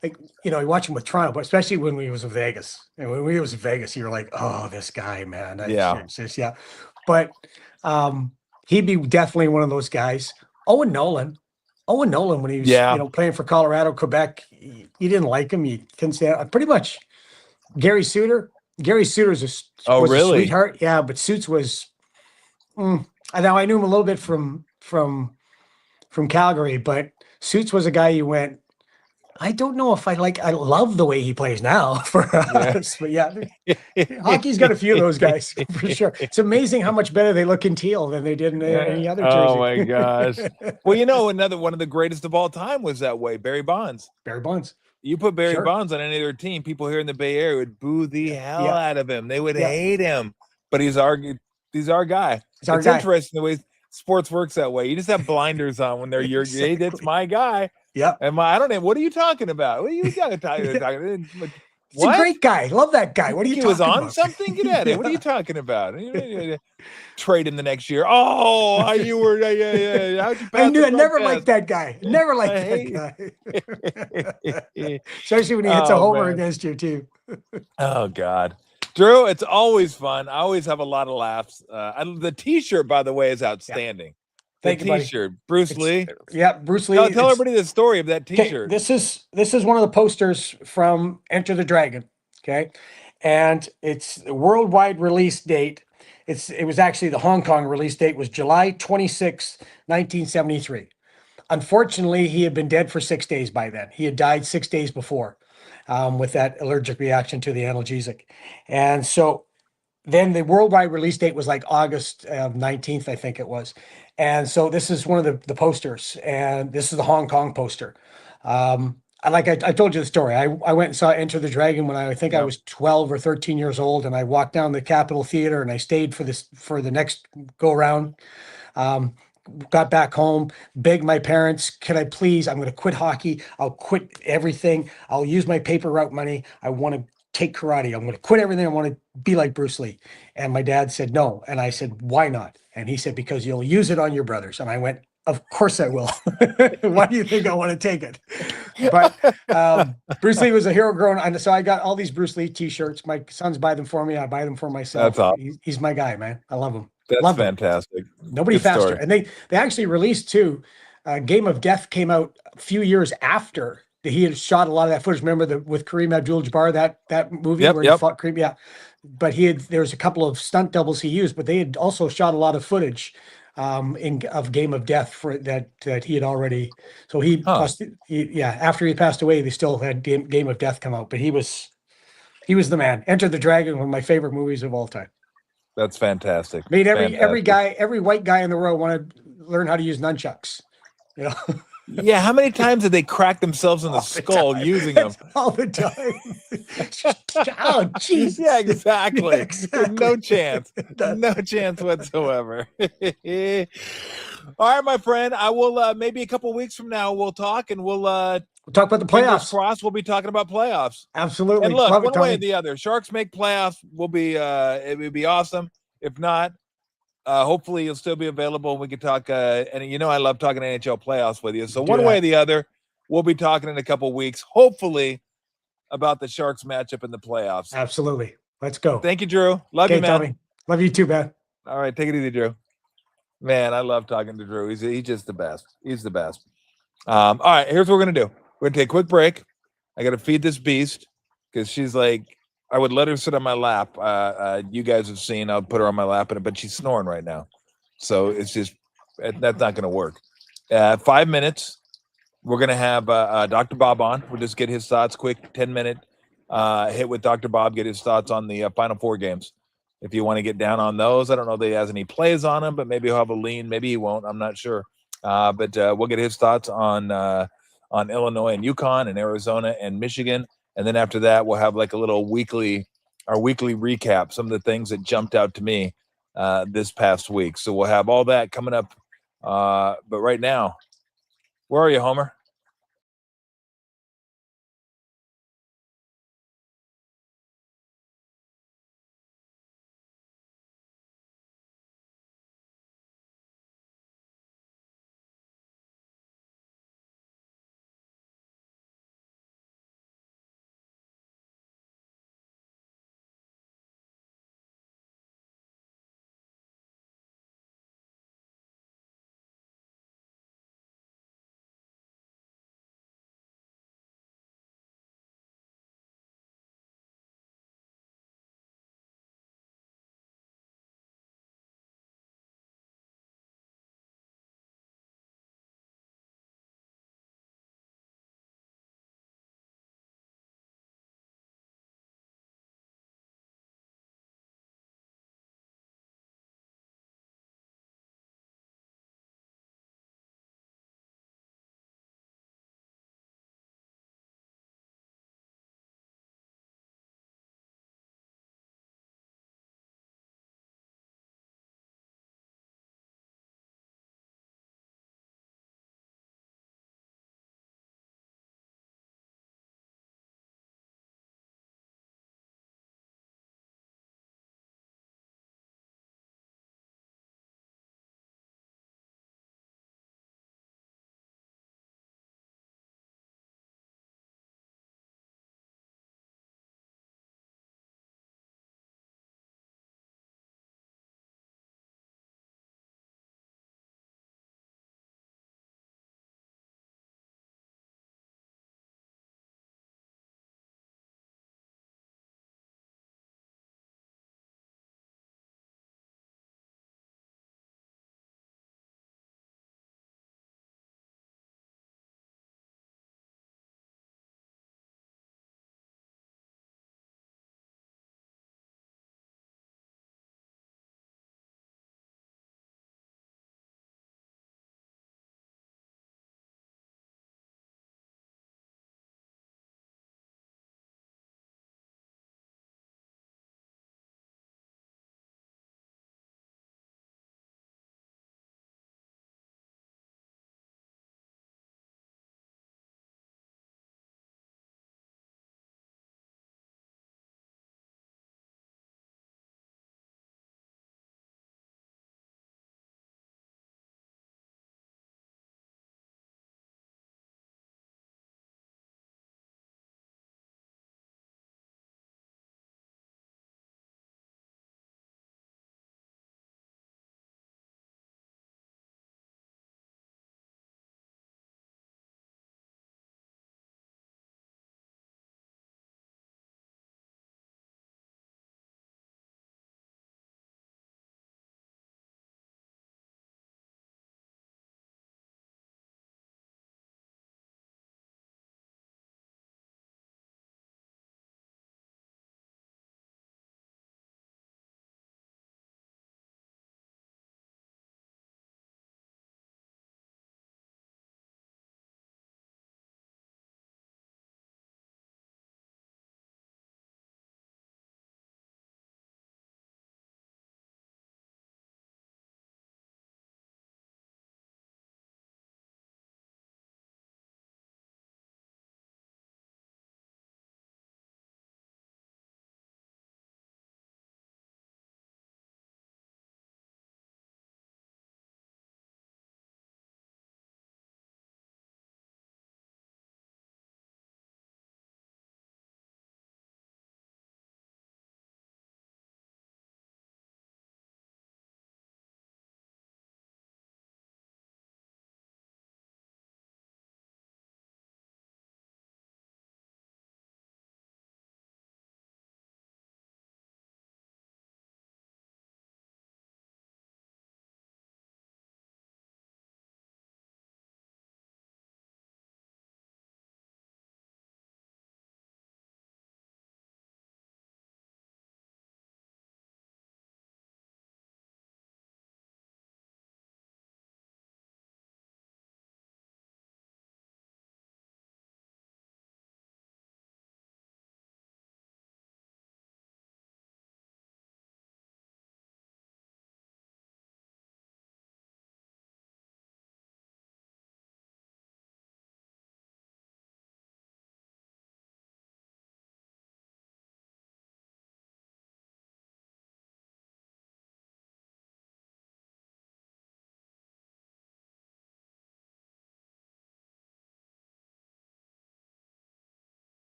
like, you watch him with Toronto, but especially when we was in Vegas. And when we was in Vegas, you were like, "Oh, this guy, man." Yeah. But he'd be definitely one of those guys. Owen Nolan, when he was playing for Colorado, Quebec, you didn't like him. You couldn't say pretty much. Gary Suter. Gary Suter's was a sweetheart. Yeah, but Suits was. Now I knew him a little bit from Calgary, but Suits was a guy you went, I don't know if I love the way he plays now for us, but hockey's got a few of those guys for sure. It's amazing how much better they look in teal than they did in any other jersey. Oh my gosh. Well, another one of the greatest of all time was that way, Barry Bonds. You put Barry Bonds on any other team, people here in the Bay Area would boo the hell out of him. They would hate him, but he's our guy. It's interesting the way sports works that way. You just have blinders on when they're your, "Hey, that's my guy." Yeah. And I don't know. What are you talking about? What are you talking about? He's a great guy. Love that guy. What are you talking about? He was on something? Get at it. What are you talking about? Trade him the next year. Oh, you were, How'd you I never liked that guy. Never liked that guy. Especially when he hits a homer against your team. Oh, God. Drew, it's always fun. I always have a lot of laughs. The T-shirt, by the way, is outstanding. Thank you, T-shirt, Bruce Lee. Yeah, Bruce Lee. Tell everybody the story of that T-shirt. This is one of the posters from Enter the Dragon. Okay, and it's the worldwide release date It was actually the Hong Kong release date was July 26, 1973. Unfortunately, he had been dead for 6 days by then. He had died 6 days before with that allergic reaction to the analgesic. And so then the worldwide release date was like August 19th, I think it was. And so this is one of the posters, and this is the Hong Kong poster. I told you the story. I went and saw Enter the Dragon when I think I Yep. was 12 or 13 years old, and I walked down the Capitol Theater and I stayed for the next go around. Um, got back home, begged my parents, can I please? I'm going to quit hockey. I'll quit everything. I'll use my paper route money. I want to take karate. I'm going to quit everything. I want to be like Bruce Lee. And my dad said no. And I said, why not? And he said, because you'll use it on your brothers. And I went, of course I will. Why do you think I want to take it? But Bruce Lee was a hero growing. And so I got all these Bruce Lee t-shirts. My sons buy them for me. I buy them for myself. That's awesome. He's my guy, man. I love him. That's Love him. fantastic. Nobody Good faster. story. And they actually released too. Game of Death came out a few years after he had shot a lot of that footage. Remember with Kareem Abdul-Jabbar, that movie Yep, where yep. he fought Kareem? Yeah. But there was a couple of stunt doubles he used, but they had also shot a lot of footage of Game of Death for that he had already. So after he passed away, they still had Game of Death come out. But he was the man. Enter the Dragon, one of my favorite movies of all time. That's fantastic. Made every Fantastic. every white guy in the world want to learn how to use nunchucks. You know, Yeah, how many times did they crack themselves in the all the skull time. using them? All the time. Oh, Jesus. Yeah, exactly. Yeah, exactly. No chance. No chance whatsoever. All right, my friend. I will maybe a couple weeks from now we'll talk and we'll We'll talk about the fingers playoffs. crossed we'll be talking about playoffs. Absolutely. And look, Love it, one way or Tony. the other, Sharks make playoffs will be it would be awesome. If not, hopefully you'll still be available and we can talk and you know I love talking NHL playoffs with you. So one way or the other, we'll be talking in a couple weeks, hopefully, about the Sharks matchup in the playoffs. Absolutely. Let's go. Thank you, Drew. Love you, man. Tommy. Love you too, man. All right, take it easy, Drew. Man, I love talking to Drew. He's just the best. He's the best. All right, here's what we're gonna do. We're gonna take a quick break. I gotta feed this beast because she's like, I would let her sit on my lap. You guys have seen, I'll put her on my lap, but she's snoring right now. So it's just, that's not gonna work. 5 minutes. We're gonna have Dr. Bob on. We'll just get his thoughts, quick 10-minute hit with Dr. Bob, get his thoughts on the Final Four games. If you want to get down on those, I don't know if he has any plays on them, but maybe he'll have a lean. Maybe he won't. I'm not sure. But we'll get his thoughts on Illinois and UConn and Arizona and Michigan. And then after that, we'll have like a little weekly recap, some of the things that jumped out to me this past week. So we'll have all that coming up. But right now, where are you, Homer?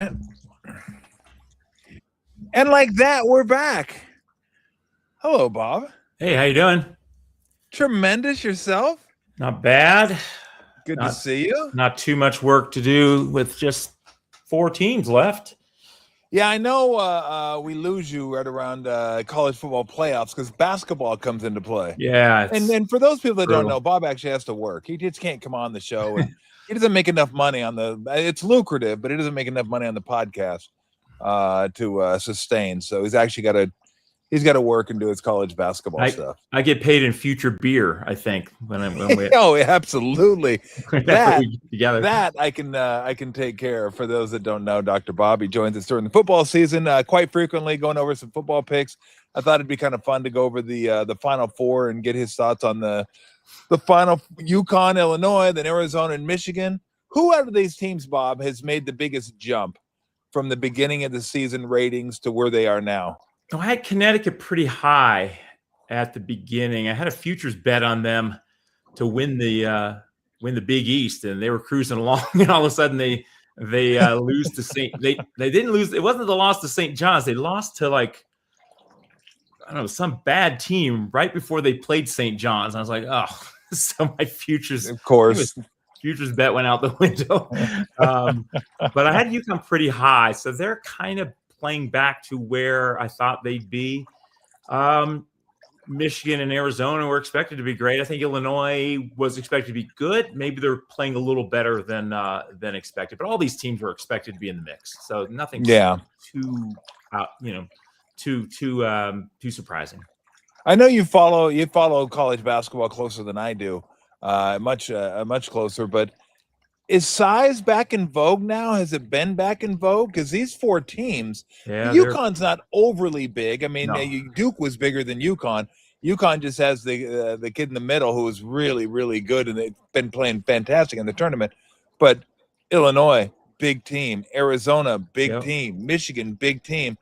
And like that, we're back. Hello, Bob. Hey, how you doing? Tremendous yourself. Not bad. Good to see you. Not too much work to do with just 4 teams left. Yeah, I know we lose you right around college football playoffs because basketball comes into play. Yeah. And for those people that don't know, Bob actually has to work. He just can't come on the show, and he doesn't make enough money on the. It's lucrative, but he doesn't make enough money on the podcast to sustain. So he's actually got to. He's got to work and do his college basketball stuff. I get paid in future beer, I think. When we oh, absolutely. that I can take care of. For those that don't know, Dr. Bobby joins us during the football season quite frequently, going over some football picks. I thought it'd be kind of fun to go over the Final Four and get his thoughts on the final UConn, Illinois, then Arizona and Michigan. Who out of these teams, Bob, has made the biggest jump from the beginning of the season ratings to where they are now? I had Connecticut pretty high at the beginning. I had a futures bet on them to win the Big East, and they were cruising along, and all of a sudden they lose to St. They didn't lose. It wasn't the loss to St. John's. They lost to some bad team right before they played St. John's. I was like, oh, so my futures, of course, futures bet went out the window. But I had UConn pretty high, so they're kind of playing back to where I thought they'd be. Michigan and Arizona were expected to be great. I think Illinois was expected to be good. Maybe they're playing a little better than expected. But all these teams were expected to be in the mix, so nothing too surprising. I know you follow college basketball closer than I do, much closer. But is size back in vogue now? Has it been back in vogue? Because these 4 teams, UConn's not overly big. I mean, Duke was bigger than UConn. UConn just has the kid in the middle who is really, really good, and they've been playing fantastic in the tournament. But Illinois, big team. Arizona, big team. Michigan, big team.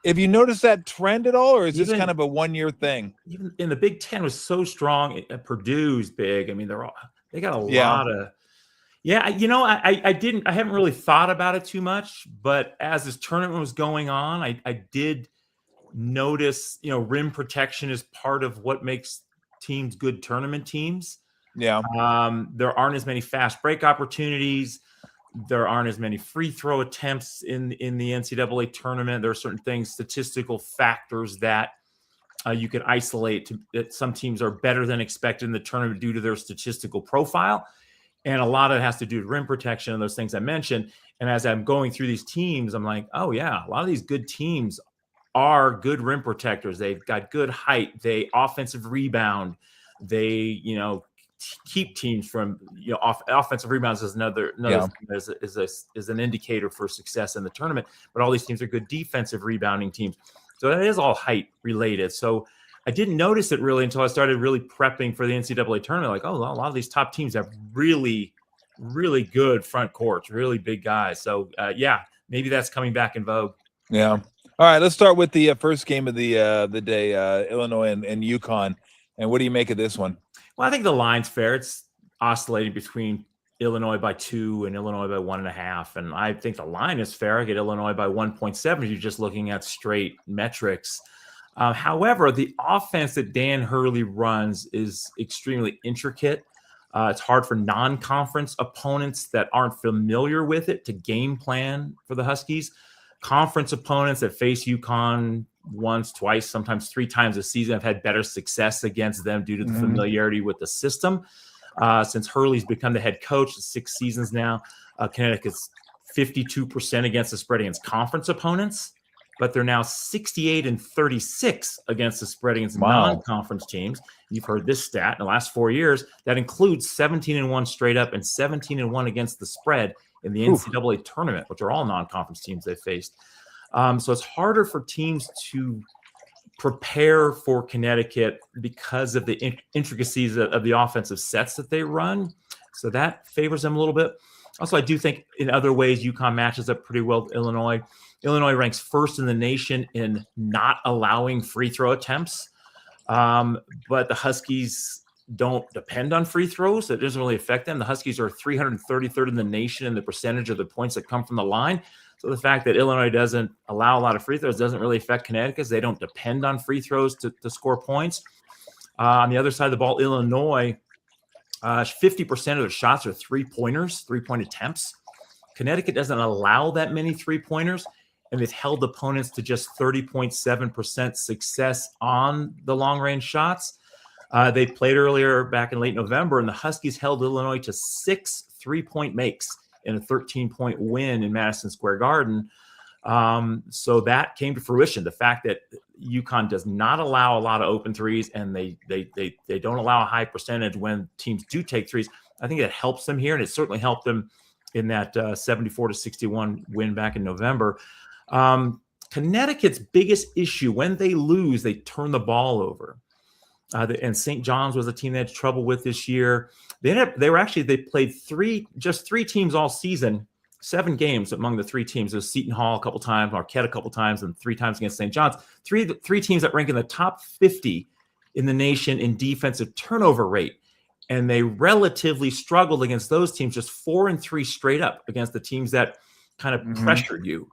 Have you noticed that trend at all, or is this kind of a one-year thing? Even in the Big Ten was so strong. Purdue's big. I mean, they got a lot of. Yeah, I haven't really thought about it too much, but as this tournament was going on, I did notice, rim protection is part of what makes teams good tournament teams. Yeah. There aren't as many fast break opportunities. There aren't as many free throw attempts in the NCAA tournament. There are certain things, statistical factors that you can isolate that some teams are better than expected in the tournament due to their statistical profile. And a lot of it has to do with rim protection and those things I mentioned. And as I'm going through these teams, I'm like, oh, yeah, a lot of these good teams are good rim protectors. They've got good height. They offensive rebound. They, keep teams from, offensive rebounds is another is an indicator for success in the tournament. But all these teams are good defensive rebounding teams. So that is all height related. So I didn't notice it really until I started really prepping for the NCAA tournament. Like, oh, a lot of these top teams have really, really good front courts, really big guys. So, maybe that's coming back in vogue. Yeah. All right, let's start with the first game of the day, Illinois and UConn. And what do you make of this one? Well, I think the line's fair. It's oscillating between Illinois by 2 and Illinois by 1.5. And I think the line is fair. I get Illinois by 1.7 if you're just looking at straight metrics. However, the offense that Dan Hurley runs is extremely intricate. It's hard for non-conference opponents that aren't familiar with it to game plan for the Huskies. Conference opponents that face UConn once, twice, sometimes 3 times a season have had better success against them due to the familiarity with the system. Since Hurley's become the head coach, 6 seasons now, Connecticut's 52% against the spread against conference opponents, but they're now 68-36 against the spread against non-conference teams. You've heard this stat in the last 4 years. That includes 17-1 straight up and 17-1 against the spread in the NCAA tournament, which are all non-conference teams they faced. So it's harder for teams to prepare for Connecticut because of the intricacies of the offensive sets that they run. So that favors them a little bit. Also, I do think in other ways, UConn matches up pretty well with Illinois. Illinois ranks first in the nation in not allowing free throw attempts. But the Huskies don't depend on free throws. So it doesn't really affect them. The Huskies are 333rd in the nation in the percentage of the points that come from the line. So the fact that Illinois doesn't allow a lot of free throws doesn't really affect Connecticut. They don't depend on free throws to score points. On the other side of the ball, Illinois, 50% of their shots are three-pointers, three-point attempts. Connecticut doesn't allow that many three-pointers, and they've held opponents to just 30.7% success on the long-range shots. They played earlier back in late November, and the Huskies held Illinois to 6 3-point makes in a 13-point win in Madison Square Garden. So that came to fruition. The fact that UConn does not allow a lot of open threes, and they don't allow a high percentage when teams do take threes, I think it helps them here, and it certainly helped them in that 74-61 win back in November. Connecticut's biggest issue, when they lose, they turn the ball over. And St. John's was a team they had trouble with this year. They played just three teams all season, 7 games among the 3 teams. It was Seton Hall a couple times, Marquette a couple times, and 3 times against St. John's. Three teams that rank in the top 50 in the nation in defensive turnover rate. And they relatively struggled against those teams, just 4-3 straight up against the teams that kind of pressured you.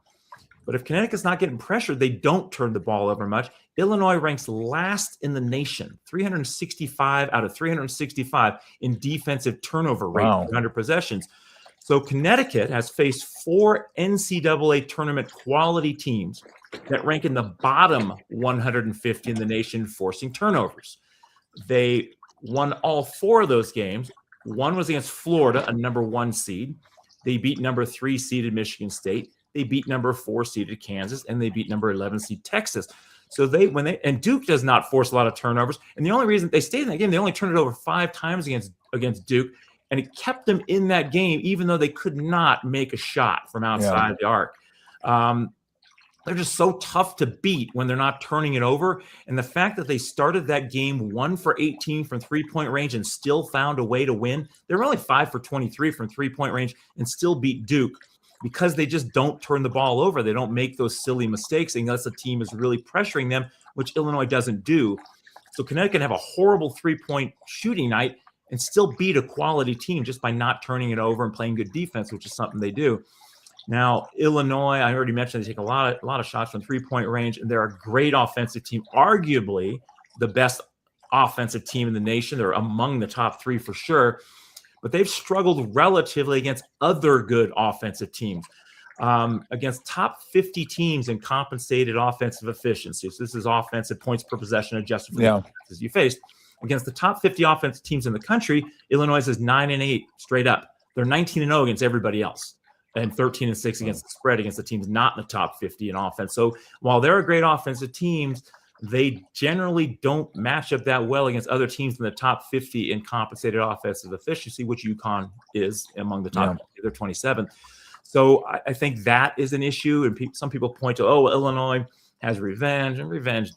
But if Connecticut's not getting pressured, they don't turn the ball over much. Illinois ranks last in the nation, 365 out of 365 in defensive turnover rate, 100 possessions. So Connecticut has faced 4 NCAA tournament quality teams that rank in the bottom 150 in the nation forcing turnovers. They won all 4 of those games. One was against Florida, a number 1 seed. They beat number 3 seeded Michigan State. They beat number 4 seeded Kansas, and they beat number 11 seed Texas. So and Duke does not force a lot of turnovers. And the only reason they stayed in that game, they only turned it over 5 times against Duke, and it kept them in that game, even though they could not make a shot from outside the arc. They're just so tough to beat when they're not turning it over. And the fact that they started that game 1 for 18 from 3-point range and still found a way to win. They were only 5 for 23 from 3-point range and still beat Duke, because they just don't turn the ball over. They don't make those silly mistakes unless the team is really pressuring them, which Illinois doesn't do. So Connecticut have a horrible 3-point shooting night and still beat a quality team just by not turning it over and playing good defense, which is something they do. Now, Illinois, I already mentioned, they take a lot of shots from 3-point range, and they're a great offensive team, arguably the best offensive team in the nation. They're among the top 3 for sure. But they've struggled relatively against other good offensive teams, against top 50 teams in compensated offensive efficiency. So this is offensive points per possession adjusted for the offenses you faced. Against the top 50 offensive teams in the country, Illinois is 9-8 straight up. They're 19-0 against everybody else, and 13-6 against the spread against the teams not in the top 50 in offense. So while they're a great offensive teams, they generally don't match up that well against other teams in the top 50 in compensated offensive efficiency, which UConn is among the top. They're 27th. So I think that is an issue. And some people point to, Illinois has revenge, and revenge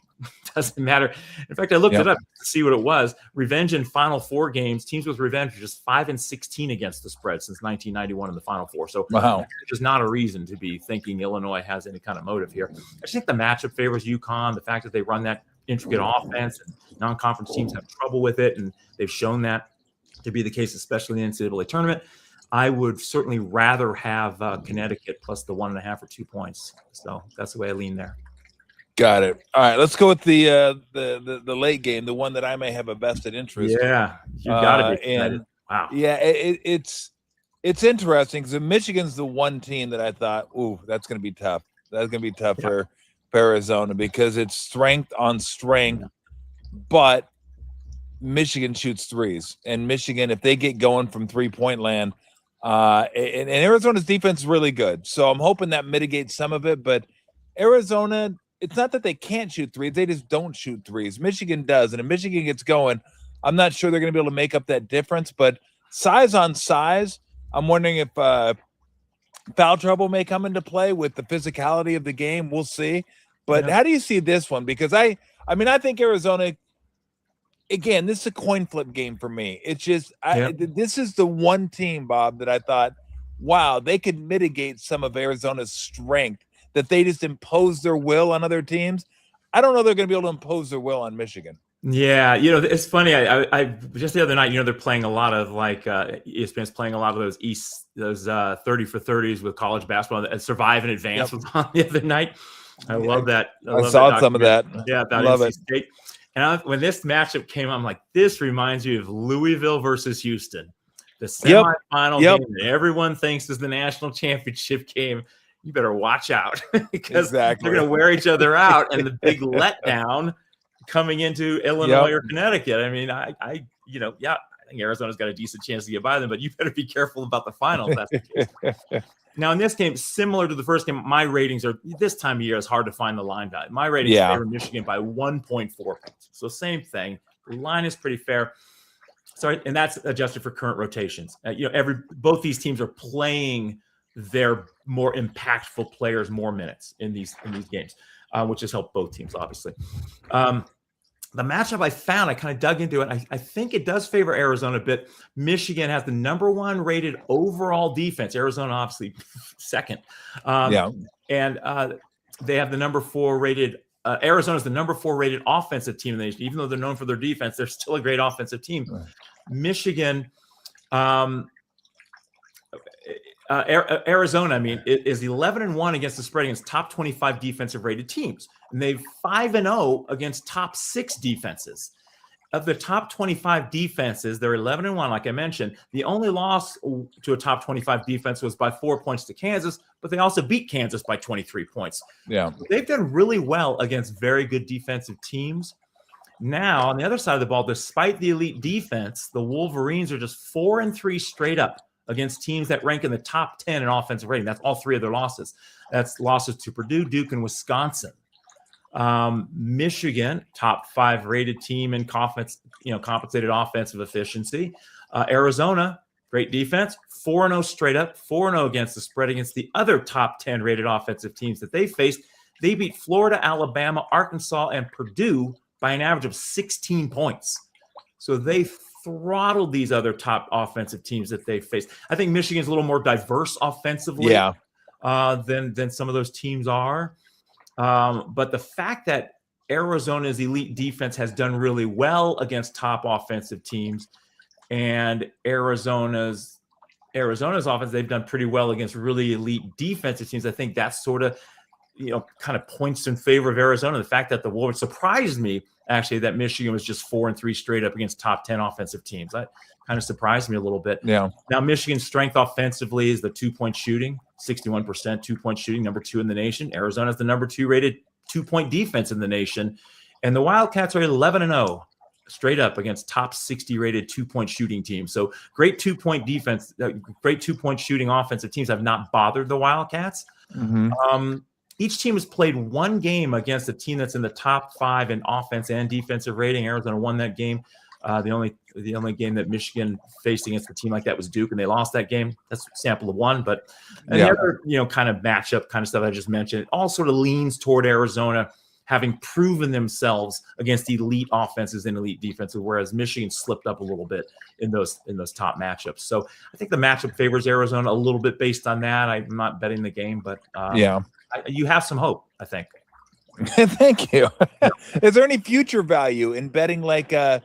doesn't matter. In fact, I looked it up to see what it was. Revenge in Final Four games, teams with revenge are just 5-16 against the spread since 1991 in the Final Four. So there's just not a reason to be thinking Illinois has any kind of motive here. I just think the matchup favors UConn. The fact that they run that intricate offense, and non-conference teams have trouble with it, and they've shown that to be the case, especially in the NCAA tournament. I would certainly rather have Connecticut plus the 1.5 or 2 points. So that's the way I lean there. Got it. All right, let's go with the late game, the one that I may have a vested interest. Yeah, you got to be excited. Wow. Yeah, it's interesting because Michigan's the one team that I thought, that's going to be tough. That's going to be tough for Arizona, because it's strength on strength, but Michigan shoots threes, and Michigan, if they get going from 3-point land, and Arizona's defense is really good, so I'm hoping that mitigates some of it. But Arizona, it's not that they can't shoot threes, they just don't shoot threes. Michigan does, and if Michigan gets going, I'm not sure they're going to be able to make up that difference. But size on size, I'm wondering if foul trouble may come into play with the physicality of the game. We'll see. But how do you see this one? Because I think Arizona, again, this is a coin flip game for me. It's just this is the one team, Bob, that I thought, wow, they could mitigate some of Arizona's strength, that they just impose their will on other teams. I don't know they're going to be able to impose their will on Michigan. Yeah, you know, it's funny. I just the other night, you know, they're playing a lot of like ESPN's playing a lot of those 30 for 30s with college basketball. And Survive and Advance was on the other night. I love that. I love saw that some of documentary. that. Yeah, about Love NC it. State. And when this matchup came, I'm like, this reminds you of Louisville versus Houston, the semifinal Yep. game that everyone thinks is the national championship game. You better watch out because Exactly. they're going to wear each other out. And the big letdown coming into Illinois or Connecticut. I mean, I think Arizona's got a decent chance to get by them, but you better be careful about the final if that's the case. Now, in this game, similar to the first game, my ratings are this time of year is hard to find the line value. My ratings favor Michigan by 1.4 points. So same thing. The line is pretty fair. Sorry, and that's adjusted for current rotations. Both these teams are playing their more impactful players more minutes in these games, which has helped both teams, obviously. The matchup I found, I kind of dug into it. I think it does favor Arizona a bit. Michigan has the number 1 rated overall defense. Arizona, obviously, second. And they have the number 4 rated. Arizona's the number 4 rated offensive team in the nation. Even though they're known for their defense, they're still a great offensive team. Michigan, Arizona, I mean, is 11-1 against the spread against top 25 defensive rated teams. And they've 5-0 against top 6 defenses. Of the top 25 defenses, they're 11-1, like I mentioned. The only loss to a top 25 defense was by 4 points to Kansas, but they also beat Kansas by 23 points. Yeah. They've done really well against very good defensive teams. Now, on the other side of the ball, despite the elite defense, the Wolverines are just 4-3 straight up against teams that rank in the top 10 in offensive rating. That's all 3 of their losses. That's losses to Purdue, Duke, and Wisconsin. Michigan, top 5 rated team in compensated offensive efficiency. Arizona, great defense, 4-0 straight up, 4-0 against the spread against the other top 10 rated offensive teams that they faced. They beat Florida, Alabama, Arkansas, and Purdue by an average of 16 points. So they throttled these other top offensive teams that they faced. I think Michigan's a little more diverse offensively than some of those teams are. But the fact that Arizona's elite defense has done really well against top offensive teams, and Arizona's offense, they've done pretty well against really elite defensive teams. I think that's sort of, kind of points in favor of Arizona. The fact that the Wolves surprised me, actually, that Michigan was just 4-3 straight up against top 10 offensive teams. That kind of surprised me a little bit. Yeah. Now, Michigan's strength offensively is the 2-point shooting, 61% 2-point shooting, number 2 in the nation. Arizona's the number 2 rated 2-point defense in the nation. And the Wildcats are 11-0 straight up against top 60 rated 2-point shooting teams. So great 2-point defense, great 2-point shooting offensive teams have not bothered the Wildcats. Mm-hmm. Each team has played 1 game against a team that's in the top 5 in offense and defensive rating. Arizona won that game. The only game that Michigan faced against a team like that was Duke, and they lost that game. That's a sample of 1. But the other, kind of matchup kind of stuff I just mentioned, it all sort of leans toward Arizona having proven themselves against elite offenses and elite defenses, whereas Michigan slipped up a little bit in those top matchups. So I think the matchup favors Arizona a little bit based on that. I'm not betting the game, but you have some hope, I think. Thank you. Is there any future value in betting like a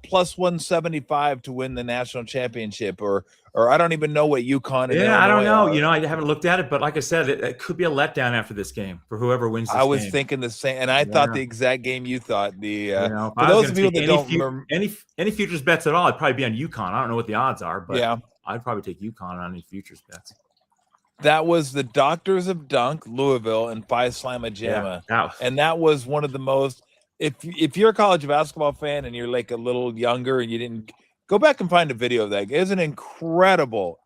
plus 175 to win the national championship, or I don't even know what UConn. I don't know. I haven't looked at it, but like I said, it could be a letdown after this game for whoever wins this game. I was thinking the same, and I thought the exact game you thought. For for those of you that don't remember any futures bets at all, I'd probably be on UConn. I don't know what the odds are, but I'd probably take UConn on any futures bets. That was the Doctors of Dunk, Louisville, and Phi Slama Jama. And that was one of the most, if you're a college basketball fan and you're like a little younger and you didn't, go back and find a video of that. It's an incredible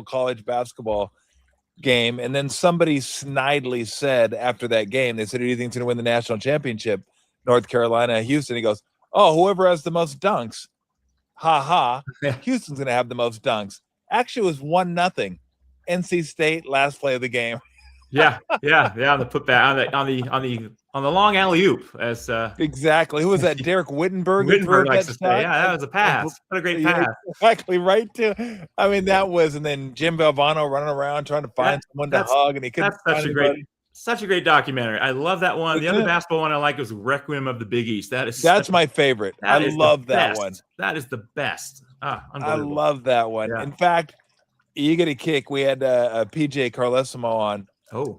college basketball game. And then somebody snidely said after that game, they said, who do you think's going to win the national championship? North Carolina, Houston. He goes, oh, whoever has the most dunks. Ha ha. Houston's going to have the most dunks. Actually, it was 1-0. NC State, last play of the game. On the putback on the long alley oop. As exactly. Who was that? Derek Wittenberg. Likes to say, that was a pass. What a great pass. Exactly right too. I mean, that was, and then Jim Valvano running around trying to find someone to hug, and he couldn't. That's such Such a great documentary. I love that one. The Isn't other it? basketball one I like is Requiem of the Big East. That's my favorite. I love that one. That is the best. I Unbelievable. love that one. Yeah. In fact, you get a kick. We had PJ Carlesimo on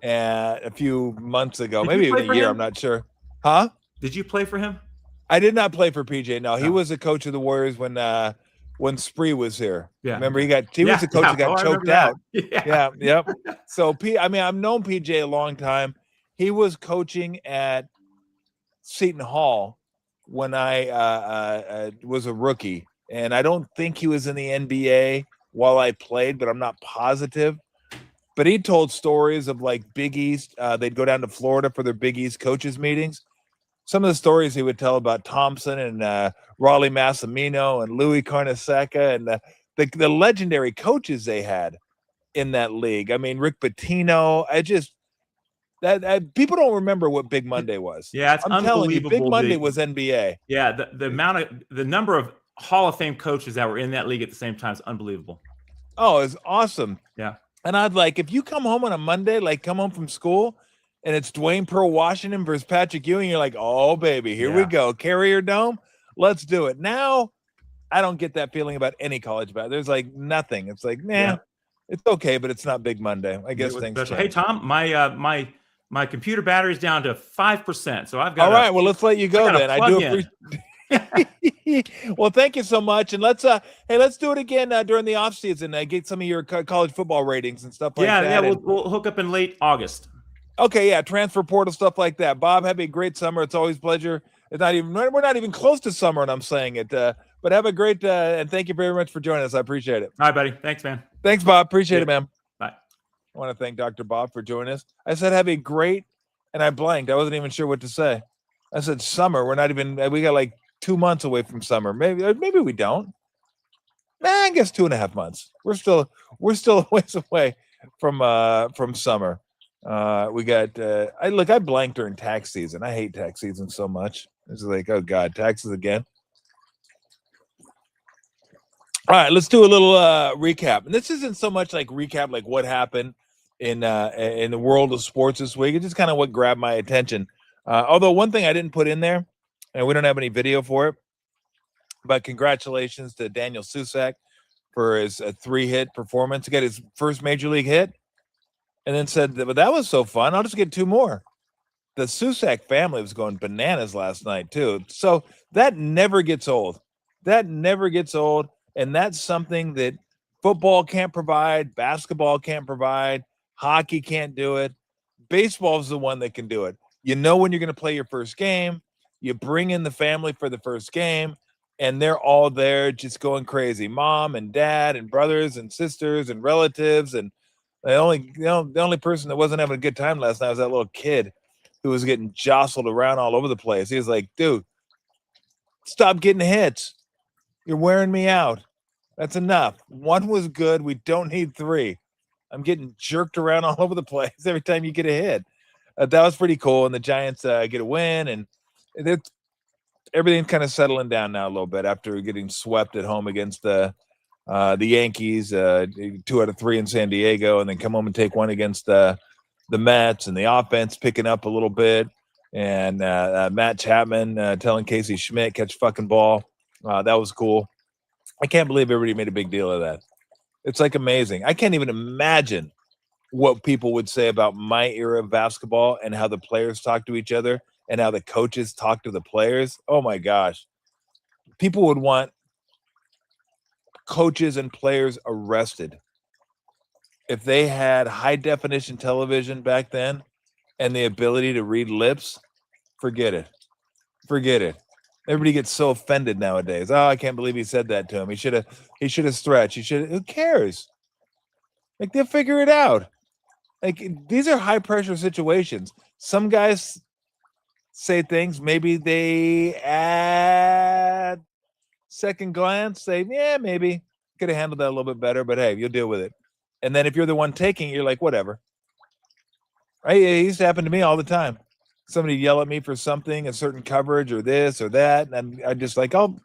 a few months ago, maybe even a year. I'm not sure. Huh? Did you play for him? I did not play for PJ. No, he was a coach of the Warriors when Spree was here. Yeah. Remember, he was the coach that got choked out. Yeah. Yep. So I've known PJ a long time. He was coaching at Seton Hall when I was a rookie, and I don't think he was in the NBA while I played, but I'm not positive. But he told stories of like Big East. They'd go down to Florida for their Big East coaches meetings. Some of the stories he would tell about Thompson and Raleigh Massimino and Louis Carnesecca and the legendary coaches they had in that league. I mean, Rick Pitino. People don't remember what Big Monday was. Yeah, it's I'm telling you, unbelievable. Big Monday was NBA. Yeah, the number of Hall of Fame coaches that were in that league at the same time is unbelievable. Oh, it's awesome. Yeah. And I'd like, if you come home on a Monday, like come home from school, and it's Dwayne Pearl Washington versus Patrick Ewing, you're like, oh, baby, here we go. Carrier Dome, let's do it. Now, I don't get that feeling about any college basketball. There's like nothing. It's like, it's okay, but it's not Big Monday. I guess things change. Hey, Tom, my computer battery's down to 5%, so I've got. All right, well, let's let you go then. I do appreciate. Well, thank you so much, and let's do it again during the off season. Get some of your college football ratings and stuff like that. Yeah, we'll hook up in late August. Okay, yeah, transfer portal stuff like that. Bob, have a great summer. It's always a pleasure. We're not even close to summer, and I'm saying it. But have a great and thank you very much for joining us. I appreciate it. All right, buddy. Thanks, man. Thanks, Bob. Appreciate it, man. Bye. I want to thank Dr. Bob for joining us. I said have a great, and I blanked. I wasn't even sure what to say. I said summer. We got like 2 months away from summer. Maybe we don't. I guess 2.5 months. We're still a ways away from summer. We got I blanked during tax season. I hate tax season so much. It's like, oh God, taxes again. All right, let's do a little recap. And this isn't so much like recap like what happened in the world of sports this week. It's just kind of what grabbed my attention. Although one thing I didn't put in there, and we don't have any video for it, but congratulations to Daniel Susak for his 3-hit performance. He got his first major league hit, and then said, "But that was so fun. I'll just get 2 more." The Susak family was going bananas last night too. So that never gets old. That never gets old, and that's something that football can't provide, basketball can't provide, hockey can't do it. Baseball is the one that can do it. You know when you're going to play your first game. You bring in the family for the first game, and they're all there just going crazy. Mom and dad and brothers and sisters and relatives. And the only person that wasn't having a good time last night was that little kid who was getting jostled around all over the place. He was like, dude, stop getting hits. You're wearing me out. That's enough. 1 was good. We don't need 3. I'm getting jerked around all over the place every time you get a hit. That was pretty cool. And the Giants get a win, and everything's kind of settling down now a little bit after getting swept at home against the Yankees, 2 out of 3 in San Diego, and then come home and take 1 against the Mets, and the offense picking up a little bit, and Matt Chapman telling Casey Schmidt, catch fucking ball. That was cool. I can't believe everybody made a big deal of that. It's like amazing. I can't even imagine what people would say about my era of basketball and how the players talk to each other and how the coaches talk to the players. Oh my gosh. People would want coaches and players arrested if they had high definition television back then and the ability to read lips. Forget it. Everybody gets so offended nowadays. Oh, I can't believe he said that to him. He should have stretched. Who cares? Like, they'll figure it out. Like, these are high pressure situations. Some guys say things, maybe they at second glance say, yeah, maybe could have handled that a little bit better, but hey, you'll deal with it. And then if you're the one taking, you're like, whatever. Right? It used to happen to me all the time. Somebody yell at me for something, a certain coverage or this or that, and I just like, I'll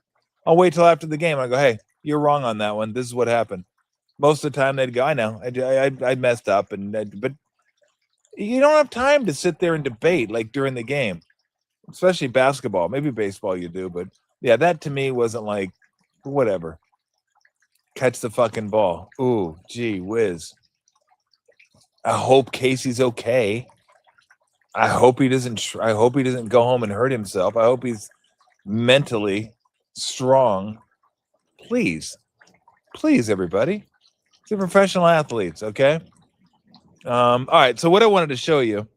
wait till after the game. I go, hey, you're wrong on that one. This is what happened. Most of the time they'd go, I know, I messed up, but You don't have time to sit there and debate like during the game, especially basketball. Maybe baseball you do, but yeah, that to me wasn't like whatever. Catch the fucking ball. Ooh, gee whiz. I hope Casey's okay. I hope he doesn't go home and hurt himself. I hope he's mentally strong. Please, everybody. They're professional athletes, okay? All right. So what I wanted to show you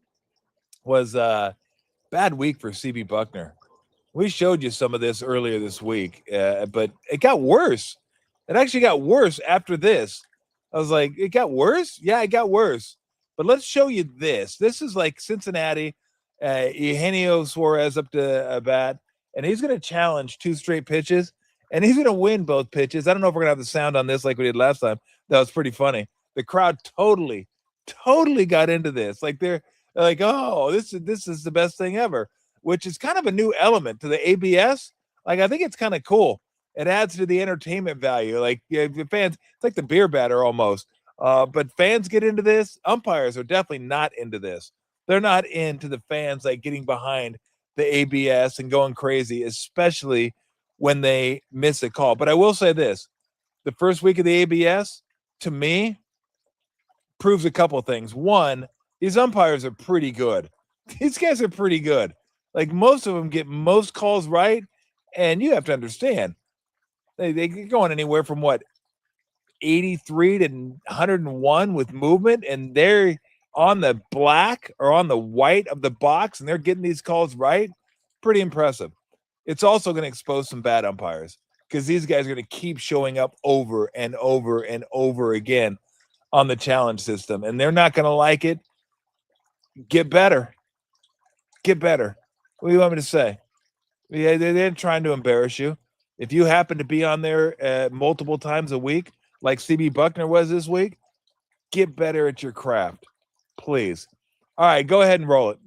was bad week for CB Buckner. We showed you some of this earlier this week, but it got worse. It actually got worse after this. I was like, it got worse? Yeah, it got worse. But let's show you this. This is like Cincinnati, Eugenio Suarez up to bat, and he's going to challenge 2 straight pitches, and he's going to win both pitches. I don't know if we're going to have the sound on this like we did last time. That was pretty funny. The crowd totally got into this. Like they're like, oh, this is the best thing ever, which is kind of a new element to the ABS. Like, I think it's kind of cool. It adds to the entertainment value. Like, the fans, it's like the beer batter almost. But fans get into this. Umpires are definitely not into this. They're not into the fans like getting behind the ABS and going crazy, especially when they miss a call. But I will say this: the first week of the ABS, to me, proves a couple things. One, these umpires are pretty good. These guys are pretty good. Like, most of them get most calls right, and you have to understand they're going anywhere from 83 to 101 with movement, and they're on the black or on the white of the box, and they're getting these calls right. Pretty impressive. It's also going to expose some bad umpires because these guys are going to keep showing up over and over and over again on the challenge system, and they're not going to like it. Get better. What do you want me to say? Yeah, they're trying to embarrass you. If you happen to be on there multiple times a week, like CB Buckner was this week, get better at your craft, please. All right, go ahead and roll it.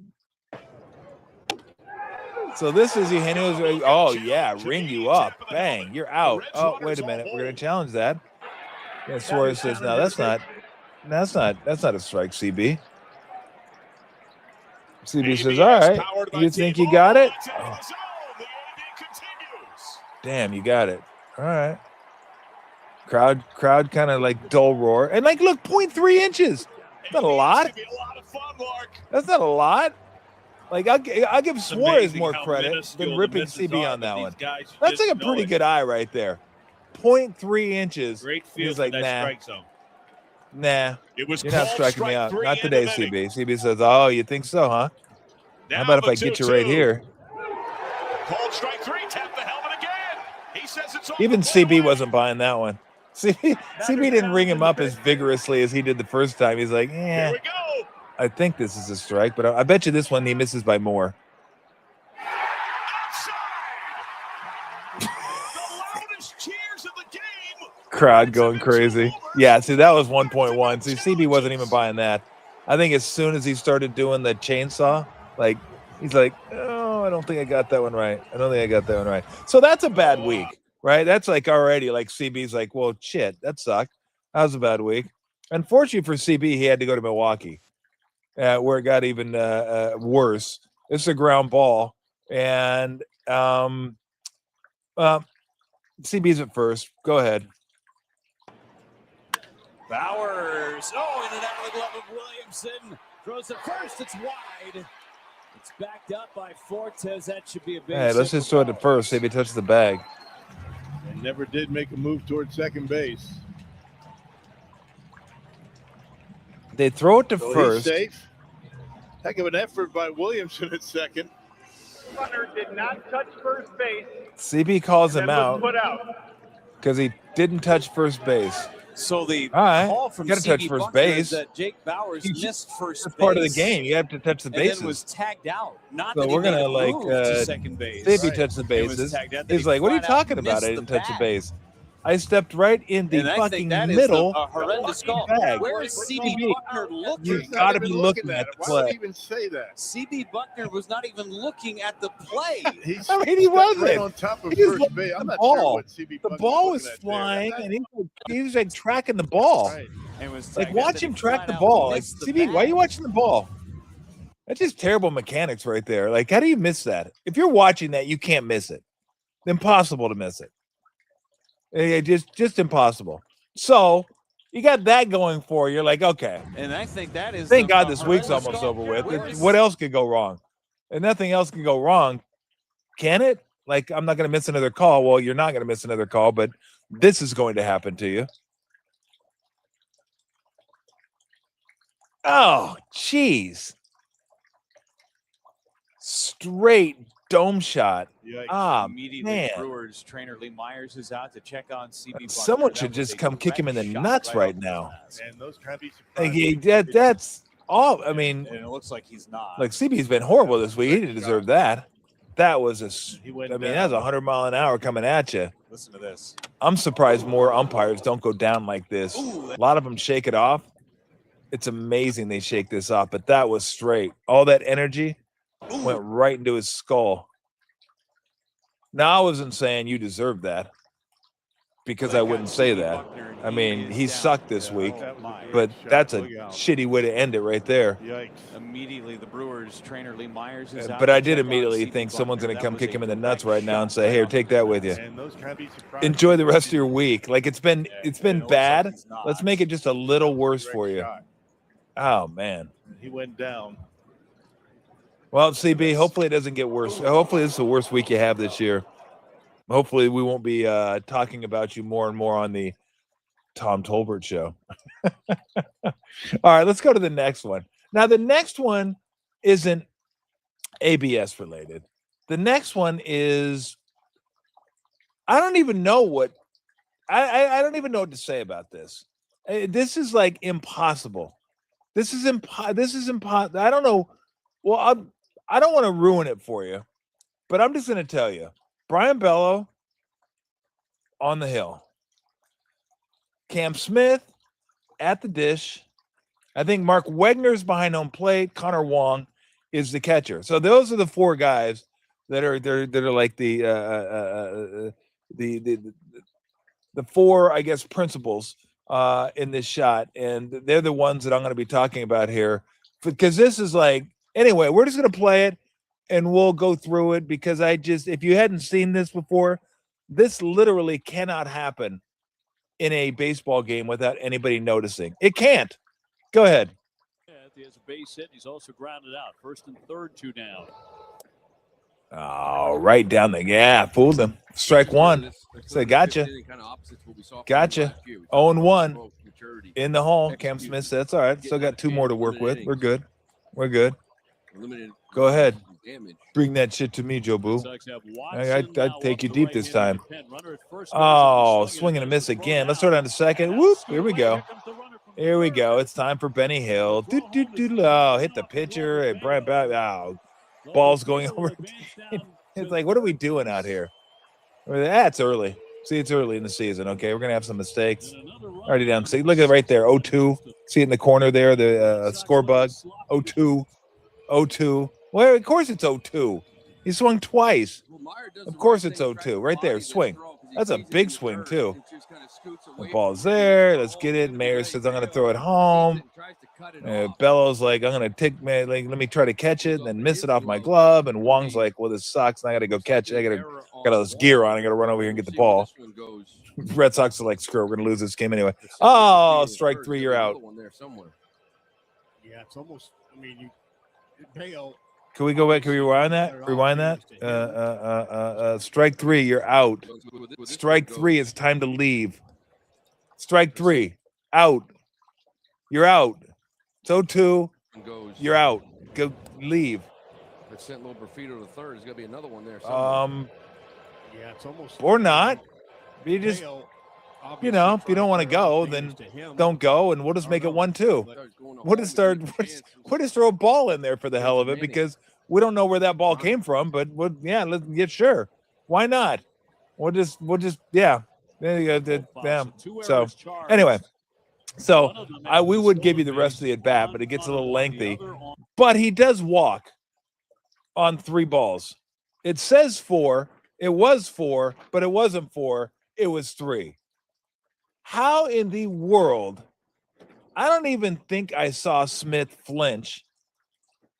So this is Eugenio's. Oh, yeah, ring you up. Bang, you're out. Oh, wait a minute. We're going to challenge that. Yeah, Suarez says, no, that's not a strike, CB. CB says, all right, you think you got it? Oh. Damn, you got it. All right. Crowd kind of like dull roar. And like, look, 0.3 inches. That's not a lot. That's not a lot. Like, I'll give Suarez more credit than ripping CB on that one. That's like a pretty good eye right there. 0.3 inches. Great feel. He's like, nah. Nah. It was You're not striking me out. Not today, CB. CB says, oh, you think so, huh? How about if I get you right here? Called strike 3, tap the helmet again. He says it's even CB wasn't buying that one. CB didn't ring him up as vigorously as he did the first time. He's like, Here we go. I think this is a strike, but I bet you this one he misses by more. The loudest cheers of the game. Crowd going crazy. Yeah, see, that was 1.1. See, CB wasn't even buying that. I think as soon as he started doing the chainsaw, like, he's like, oh, I don't think I got that one right. So that's a bad week, right? That's like already like CB's like, well, shit, that sucked. That was a bad week. Unfortunately for CB, he had to go to Milwaukee, where it got even worse. It's a ground ball, and CB's at first. Go ahead. Bowers. Oh, in and out of the glove of Williamson. Throws it first. It's wide. It's backed up by Fortes. That should be a big. Hey, let's just throw it to first. See if he touches the bag. And never did make a move towards second base. They throw it to So first. He's safe. Heck of an effort by Williamson at second. Runner did not touch first base. CB calls him and was out put out. because he didn't touch first base. So the All right. call from Gotta touch CB first Buckner is base. that Jake Bowers missed first That's base. part of the game. You have to touch the And then bases. was tagged out. Not So that he we're gonna, made a like, move to second base. See if he Right. touched the It was bases. tagged out. Then He's he like, what are you flat out talking about? missed I the didn't touch the bag. base. I stepped right in the And I fucking think that is middle. a horrendous call. bag. Where is CB Buckner looking? You He's not gotta even be looking at it. the Why would play. he even say that? CB Buckner was not even looking at the play. He's I mean, he stepped wasn't. right on top of He just first looked base. at I'm the not sure ball. what CB The Buckner's ball looking was at there. flying, and he was like tracking the ball. Right. And was Like, tagged out. watch Then him he track flat the out ball. Like, missed the CB, why are you bag. watching the ball? That's just terrible mechanics right there. Like, how do you miss that? If you're watching that, you can't miss it. Impossible to miss it. Just impossible. So you got that going for you. You're like, okay. And I think that is. Thank God this week's almost over with. What else could go wrong? And nothing else can go wrong. Can it? Like, I'm not going to miss another call. Well, you're not going to miss another call, but this is going to happen to you. Oh, jeez. Straight dome shot. Yikes. Ah, Immediately, man. Brewers trainer Lee Myers is out to check on CB. Someone Buckner. should That was just a come kick him in the direct shot nuts right off the now. glass. And those can't be Like, surprised. that's all. I mean, And it looks like he's not. like CB's been horrible this week. He didn't deserve that. That was He went I mean, that's 100 mile an hour coming at you. Listen to this. I'm surprised more umpires don't go down like this. A lot of them shake it off. It's amazing they shake this off, but that was straight. All that energy went right into his skull. Now, I wasn't saying you deserve that because I wouldn't say that. I mean, he sucked this week, but that's a shitty way to end it right there. Yikes. Immediately, the Brewers trainer Lee Myers is out. But I to did check on immediately CB think someone's Buckner. going to That come was kick a him in the nuts direct right now and shot say, "Here, off take the that with glass. you." And those can't be surprised. Enjoy the rest of your week. Like, it's been And it looks like bad. he's not. Let's make it just a little worse Direct for you. shot. Oh man. He went down. Well, CB, hopefully it doesn't get worse. Hopefully this is the worst week you have this year. Hopefully we won't be talking about you more and more on the Tom Tolbert show. All right, let's go to the next one. Now, the next one isn't ABS related. The next one is, I don't even know what, I don't even know what to say about this. This is like impossible. This is impossible. I don't know. Well, I don't want to ruin it for you, but I'm just going to tell you. Brian Bello on the hill. Cam Smith at the dish. I think Mark Wegner's behind home plate. Connor Wong is the catcher. So those are the four guys that are like the four, I guess, principals in this shot, and they're the ones that I'm going to be talking about here, because this is like, anyway, we're just going to play it and we'll go through it, because if you hadn't seen this before, this literally cannot happen in a baseball game without anybody noticing. It can't. Go ahead. He has a base hit. He's also grounded out. First and third, 2 down. Oh, right down the fooled him. Strike one. So gotcha. Gotcha. 0-1 in the hole. Cam Smith said, "That's all right. Still got 2 more to work with. We're good. We're good. Go ahead. Bring that shit to me, Joe Boo. I'd take you deep this time." Oh, swing and a miss again. Let's throw down to second. Whoop. Here we go. Here we go. It's time for Benny Hill. Oh, hit the pitcher. And Brian oh, ball's going over. It's like, what are we doing out here? It's early. See, it's early in the season. Okay, we're gonna have some mistakes. Already down. See, look at right there. 0-2. See it in the corner there. The score bug. 0-2. 0-2. Well, of course it's 0-2. He swung twice. Of course it's 0-2. Right there. Swing. That's a big swing too. The ball's there. Let's get it. Mayer says, "I'm going to throw it home." Bellows like, "I'm going to take let me try to catch it," and then miss it off my glove. And Wong's like, "Well, this sucks. And I got to go catch it. I got all this gear on. I got to run over here and get the ball." Red Sox are like, "Screw it. We're going to lose this game anyway." Oh, strike 3. You're out. Yeah, it's almost, I mean, Bello. Can we go back? Can we rewind that? Rewind that? Strike 3. You're out. Strike 3. It's time to leave. Strike 3. Out. You're out. It's 0-2. You're out. Go leave. Sent Loberfito to third. There's gonna be another one there. Yeah, it's almost, or not. You just, if you don't want to go, then don't go, and we'll just make it 1-2. We'll just throw a ball in there for the hell of it, because we don't know where that ball came from. But let's get sure. Why not? We'll just yeah. There you go. Damn. So anyway, we would give you the rest of the at bat, but it gets a little lengthy. But he does walk on 3 balls. It says 4. It was 4, but it wasn't 4. It was 3. How in the world? I don't even think I saw Smith flinch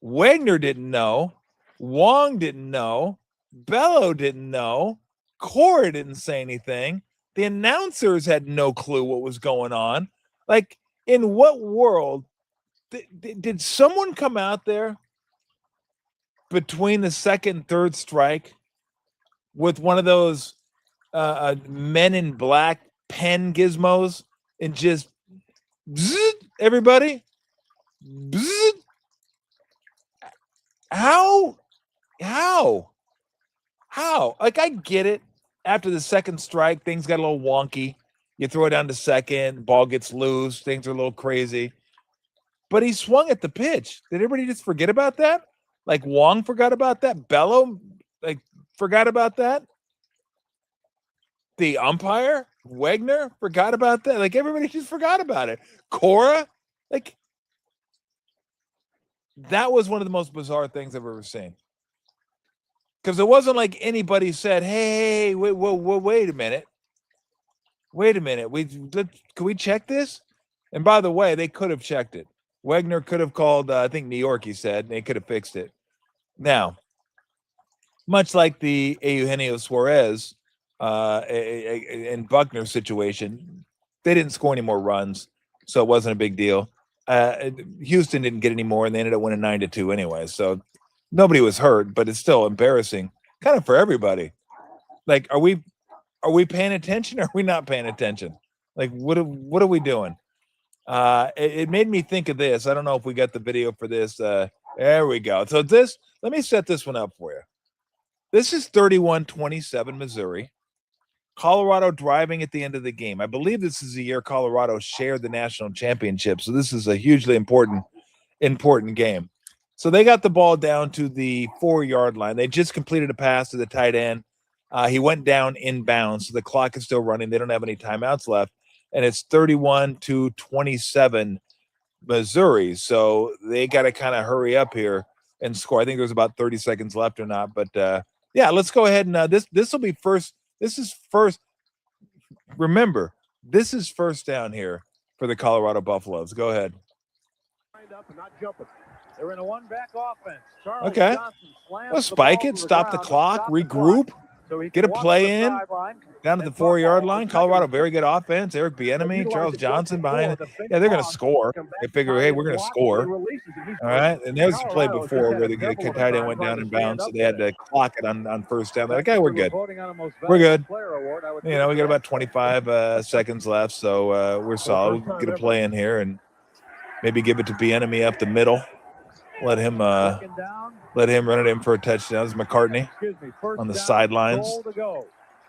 Wagner didn't know. Wong didn't know. Bello didn't know. Cora didn't say anything. The announcers had no clue what was going on. Like, in what world did someone come out there between the second and third strike with one of those Men in Black pen gizmos and just bzzz, everybody? Bzzz. How? Like, I get it. After the second strike, things got a little wonky. You throw it down to second, ball gets loose, things are a little crazy. But he swung at the pitch. Did everybody just forget about that? Like, Wong forgot about that? Bello, like, forgot about that? The umpire, Wagner, forgot about that? Like, everybody just forgot about it. Cora, like, that was one of the most bizarre things I've ever seen. Because it wasn't like anybody said, hey, wait a minute. Wait a minute. Can we check this? And by the way, they could have checked it. Wagner could have called, I think, New York, he said, and they could have fixed it. Now, much like the Eugenio Suarez and Buckner situation, they didn't score any more runs, so it wasn't a big deal. Houston didn't get any more, and they ended up winning 9-2 anyway. So nobody was hurt, but it's still embarrassing, kind of for everybody. Like, are we paying attention or are we not paying attention? Like, what are we doing? It made me think of this. I don't know if we got the video for this. There we go. So let me set this one up for you. This is 31-27 Missouri. Colorado driving at the end of the game. I believe this is the year Colorado shared the national championship. So this is a hugely important game. So they got the ball down to the 4-yard line. They just completed a pass to the tight end. He went down inbounds. So the clock is still running. They don't have any timeouts left. And it's 31-27 Missouri. So they got to kind of hurry up here and score. I think there's about 30 seconds left or not. But yeah, let's go ahead and this will be first. This is first. Remember, this is first down here for the Colorado Buffaloes. Go ahead. They're in a one-back offense. Okay. Well, spike it, stop the clock, regroup, get a play in down to the 4-yard line. Colorado, very good offense. Eric Bieniemy, Charles Johnson behind it. Yeah, they're going to score. They figure, hey, we're going to score. All right. And there's a play before where the tight end went down in bounds, so they had to clock it on first down. They're like, okay, we're good. We're good. You know, we got about 25 seconds left, so we're solid. We'll get a play in here and maybe give it to Bieniemy up the middle. Let him run it in for a touchdown. This is McCartney on the sidelines.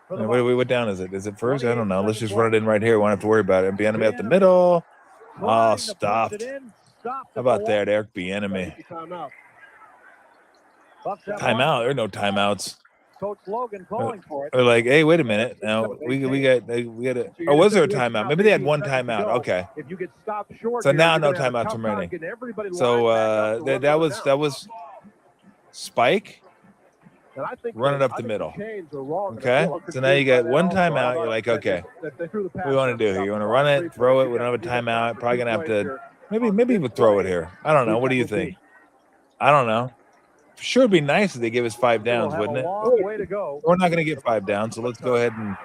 What down is it? Is it first? I don't know. Let's just run it in right here. We won't have to worry about it. Bieniemy up the middle. Oh, stopped. How about that, Eric Bieniemy? Timeout. There are no timeouts. Coach Logan calling for it. Or like, hey, wait a minute. Now we got a. Or was there a timeout? Maybe they had one timeout. Okay. If you get stopped short, so now no timeouts remaining. So that was Spike. Run it up the middle. Okay. So now you got one timeout. You're like, okay, what do you want to do here? You want to run it, throw it? We don't have a timeout. Probably gonna have to maybe we'll throw it here. I don't know. What do you think? I don't know. Sure, it'd be nice if they give us 5 downs, wouldn't it? We're not going to get 5 downs, so let's go ahead and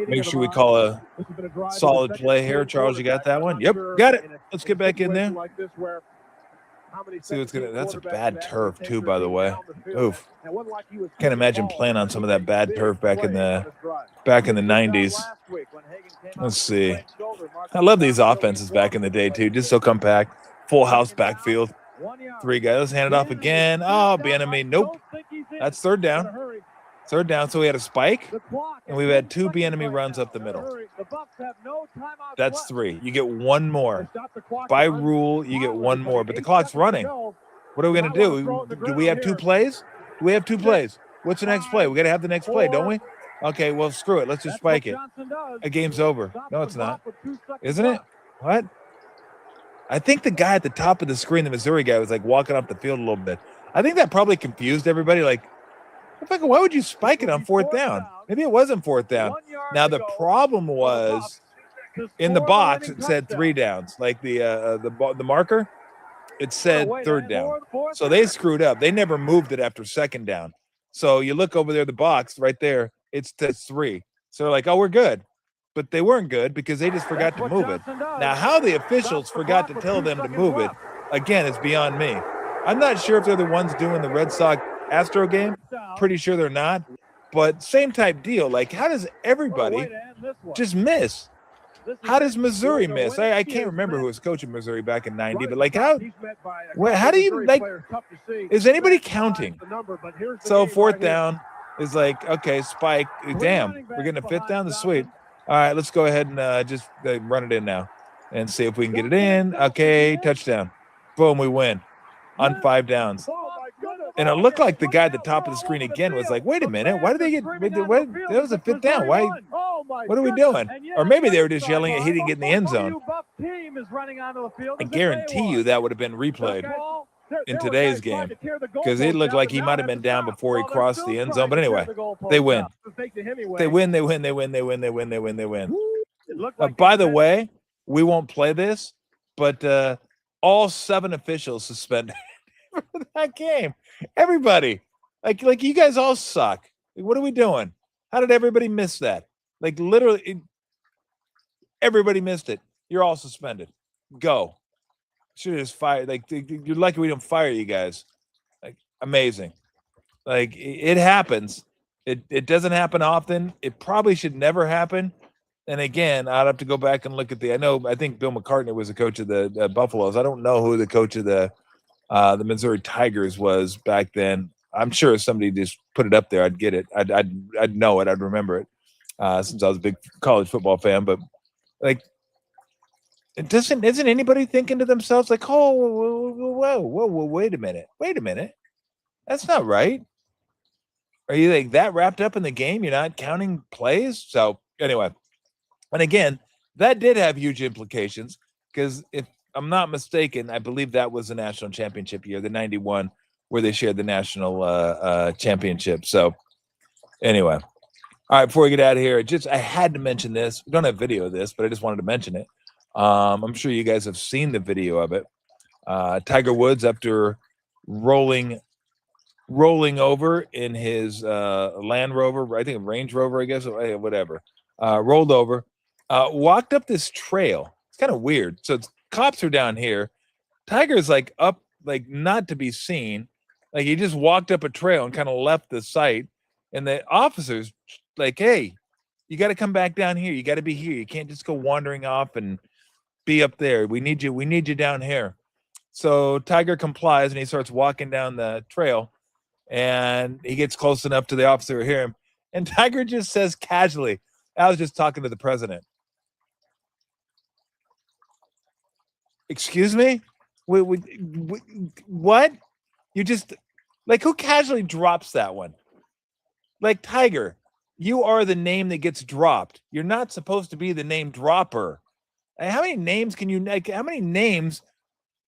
make sure we call a solid play here. Charles, you got that one? Yep, got it. Let's get back in there. See what's gonna. That's a bad turf too, by the way. Oof. Can't imagine playing on some of that bad turf back in the 90s. Let's see. I love these offenses back in the day too. Just so compact, full house backfield. 3 guys. Let's hand it off again. Oh, Bieniemy. Nope. That's third down. Third down. So we had a spike, and we've had 2 Bieniemy runs up the middle. That's 3. You get 1 more. By rule, you get 1 more. But the clock's running. What are we going to do? Do we have 2 plays? Do we have 2 plays? What's the next play? We got to have the next play, don't we? Okay, well, screw it. Let's just spike it. A game's over. No, it's not. Isn't it? What? I think the guy at the top of the screen, the Missouri guy, was like walking off the field a little bit. I think that probably confused everybody. Like, why would you spike it on 4th down? Maybe it wasn't 4th down. Now the problem was in the box it said 3 downs, like the marker. it said third down. So they screwed up. They never moved it after second down. So you look over there, the box right there, it's 3. So they're like, oh, we're good. But they weren't good because they just forgot to move it. Now, how the officials forgot to tell them to move it, again, is beyond me. I'm not sure if they're the ones doing the Red Sox Astro game. Pretty sure they're not. But same type deal. Like, how does everybody just miss? How does Missouri miss? I can't remember who was coaching Missouri back in 90, but like how do you like, is anybody counting? So fourth down is like, okay, spike, damn, we're getting a fifth down, that's sweet. All right, let's go ahead and just run it in now and see if we can get it in. Okay, touchdown. Boom, we win on 5 downs. And it looked like the guy at the top of the screen again was like, wait a minute, why did they get, that was a fifth down. Why, what are we doing? Or maybe they were just yelling at he didn't get in the end zone. I guarantee you that would have been replayed in today's game because it looked like he might have been down before he crossed the end zone. But anyway, they win. They win. By the way, we won't play this, but all 7 officials suspended for that game. Everybody, like you guys all suck. Like, what are we doing? How did everybody miss that? Like literally, everybody missed it. You're all suspended. Go. Should have just fired. Like you're lucky we didn't fire you guys. Like amazing. Like it happens. It doesn't happen often. It probably should never happen. And again, I'd have to go back and look at I think Bill McCartney was the coach of the Buffaloes. I don't know who the coach of the Missouri Tigers was back then. I'm sure if somebody just put it up there, I'd get it. I'd know it. I'd remember it since I was a big college football fan. But like, isn't anybody thinking to themselves like, oh, whoa, wait a minute, that's not right. Are you like that wrapped up in the game? You're not counting plays. So anyway, and again, that did have huge implications because if I'm not mistaken, I believe that was the national championship year, the 91, where they shared the national championship. So anyway, all right, before we get out of here, I had to mention this. We don't have video of this, but I just wanted to mention it. I'm sure you guys have seen the video of it. Tiger Woods, after rolling over in his Land Rover, I think a Range Rover, I guess, whatever, rolled over, walked up this trail. It's kind of weird. So cops are down here. Tiger's like up, like not to be seen. Like he just walked up a trail and kind of left the site. And the officers like, hey, you got to come back down here. You got to be here. You can't just go wandering off and be up there. We need you down here. So Tiger complies and he starts walking down the trail and he gets close enough to the officer to hear him. And Tiger just says casually, I was just talking to the president. Excuse me? What? You just, like, who casually drops that one? Like, Tiger, you are the name that gets dropped. You're not supposed to be the name dropper. How many names can you, like, how many names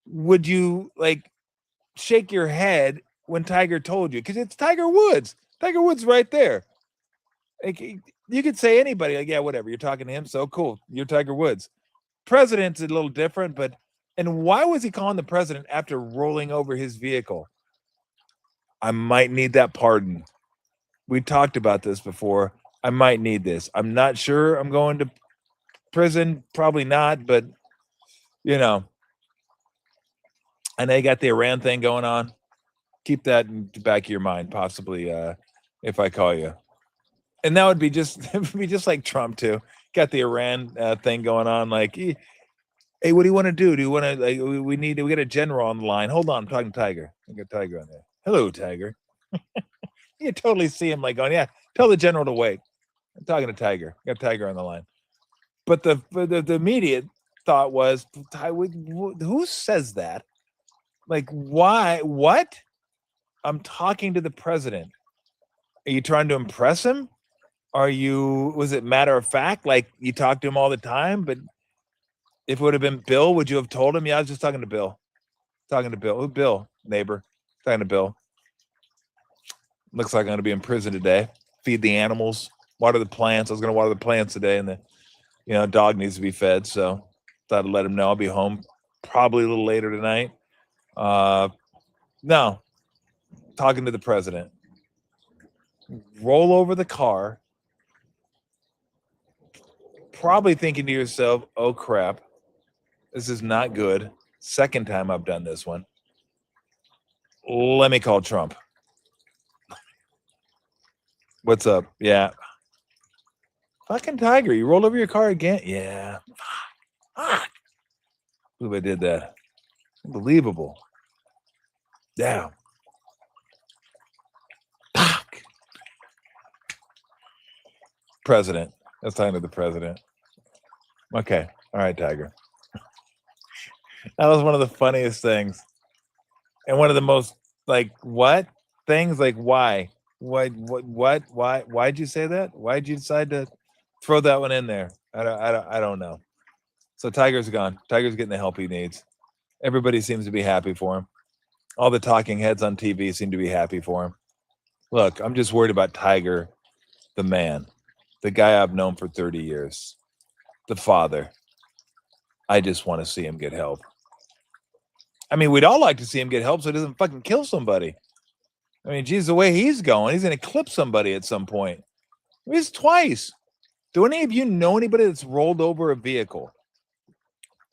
would you, like, shake your head when Tiger told you? Because it's Tiger Woods. Tiger Woods right there. Like, you could say anybody, like, yeah, whatever. You're talking to him, so cool. You're Tiger Woods. President's a little different, but, and why was he calling the president after rolling over his vehicle? I might need that pardon. We talked about this before. I might need this. I'm not sure I'm going to prison. Probably not, but, you know, I know you got the Iran thing going on. Keep that in the back of your mind, possibly, if I call you. And that would be just, it would be just like Trump too. Got the Iran thing going on. Like, hey, what do you want to do? Do you want to, like, we got a general on the line. Hold on, I'm talking to Tiger. I got Tiger on there. Hello, Tiger. You totally see him like going, yeah, tell the general to wait. I'm talking to Tiger. Got Tiger on the line. But the immediate thought was, who says that? Like, why? What? I'm talking to the president. Are you trying to impress him? Was it matter of fact? Like you talk to him all the time, but if it would have been Bill, would you have told him? Yeah, I was just talking to Bill. Talking to Bill. Who, Bill? Neighbor. Talking to Bill. Looks like I'm going to be in prison today. Feed the animals, water the plants. I was going to water the plants today, and the dog needs to be fed. So thought I'd let him know I'll be home probably a little later tonight. No, talking to the president. Roll over the car. Probably thinking to yourself, oh crap, this is not good. Second time I've done this one. Let me call Trump. What's up? Yeah. Fucking Tiger, you rolled over your car again? Yeah. Fuck. Who did that? Unbelievable. Yeah. Fuck. President. That's talking to the president. Okay. All right, Tiger. That was one of the funniest things. And one of the most, like, what? Things like, why? Why'd you say that? Why'd you decide to throw that one in there? I don't know. So Tiger's gone. Tiger's getting the help he needs. Everybody seems to be happy for him. All the talking heads on TV seem to be happy for him. Look, I'm just worried about Tiger, the man, the guy I've known for 30 years, the father. I just want to see him get help. I mean, we'd all like to see him get help so he doesn't fucking kill somebody. I mean, geez, the way he's going, he's going to clip somebody at some point. It's twice. Do any of you know anybody that's rolled over a vehicle?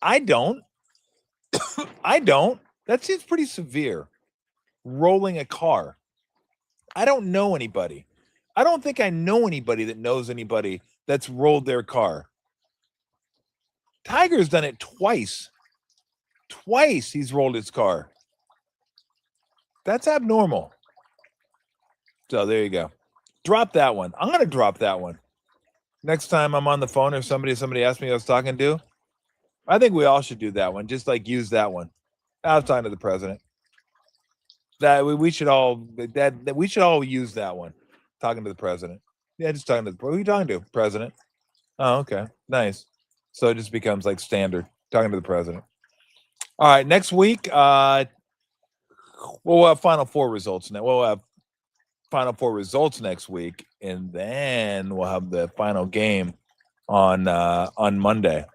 I don't. I don't. That seems pretty severe. Rolling a car. I don't know anybody. I don't think I know anybody that knows anybody that's rolled their car. Tiger's done it twice. Twice he's rolled his car. That's abnormal. So there you go. Drop that one. I'm going to drop that one. Next time I'm on the phone or somebody asks me who I was talking to, I think we all should do that one. Just like use that one. I was talking to the president. That we should all use that one. Talking to the president. Yeah, just talking to who are you talking to? President. Oh, okay. Nice. So it just becomes like standard. Talking to the president. All right, next week, we'll have Final Four results now. We'll have Final Four results next week, and then we'll have the final game on Monday.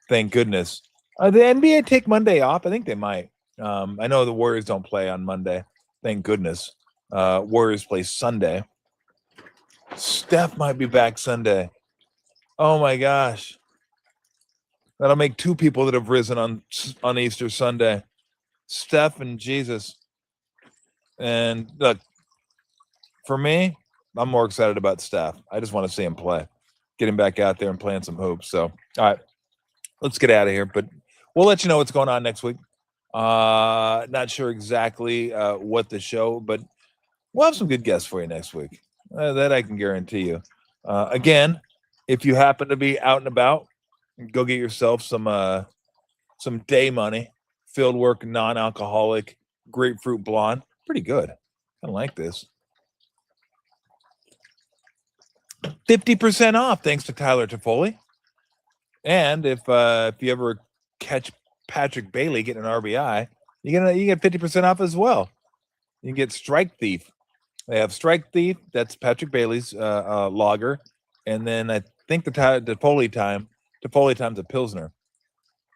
Thank goodness. The NBA take Monday off? I think they might. I know the Warriors don't play on Monday. Thank goodness. Warriors play Sunday. Steph might be back Sunday. Oh my gosh. That'll make two people that have risen on Easter Sunday. Steph and Jesus. And look, for me, I'm more excited about Steph. I just want to see him play. Get him back out there and playing some hoops. So, all right, let's get out of here. But we'll let you know what's going on next week. Not sure exactly what the show, but we'll have some good guests for you next week. That I can guarantee you. Again, if you happen to be out and about, go get yourself some day money, Fieldwork non-alcoholic grapefruit blonde. Pretty good. I like this. 50% off thanks to Tyler Toffoli. And if you ever catch Patrick Bailey getting an RBI, you get 50% off as well. You can get Strike Thief. They have Strike Thief. That's Patrick Bailey's lager, and then I think the Toffoli time's a Pilsner.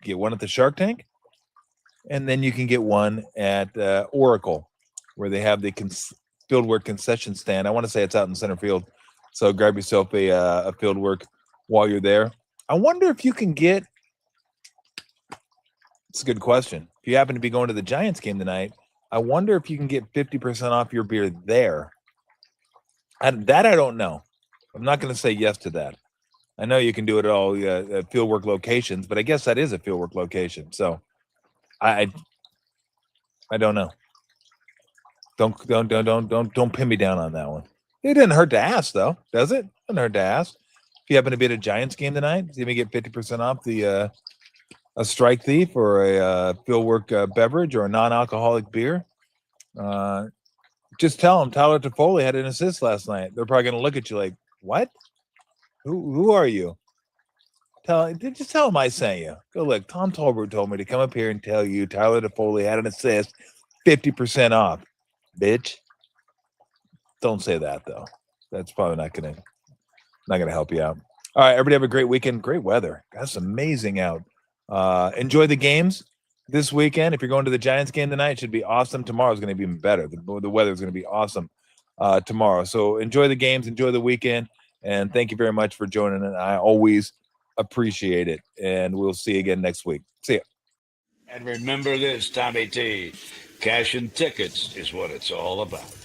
Get one at the Shark Tank, and then you can get one at Oracle, where they have the Fieldwork concession stand. I want to say it's out in center field, so grab yourself a Fieldwork while you're there. I wonder if you can get. It's a good question. If you happen to be going to the Giants game tonight, I wonder if you can get 50% off your beer there. I don't know. I'm not going to say yes to that. I know you can do it at all Fieldwork locations, but I guess that is a Fieldwork location. So I don't know. Don't pin me down on that one. It didn't hurt to ask, though, does it? It doesn't hurt to ask. If you happen to be at a Giants game tonight, you may get 50% off a Strike Thief or a Fieldwork beverage or a non-alcoholic beer. Just tell them Tyler Toffoli had an assist last night. They're probably going to look at you like, what? Who are you? Just tell them I sent you. Go look. Tom Tolbert told me to come up here and tell you Tyler Toffoli had an assist, 50% off, bitch. Don't say that though. That's probably not gonna help you out. All right, everybody have a great weekend. Great weather. That's amazing out. Enjoy the games. this weekend. If you're going to the Giants game tonight, it should be awesome. Tomorrow's going to be even better. The weather is going to be awesome tomorrow. So enjoy the games, enjoy the weekend, and thank you very much for joining. And I always appreciate it. And we'll see you again next week. See ya. And remember this, Tommy T, cashing tickets is what it's all about.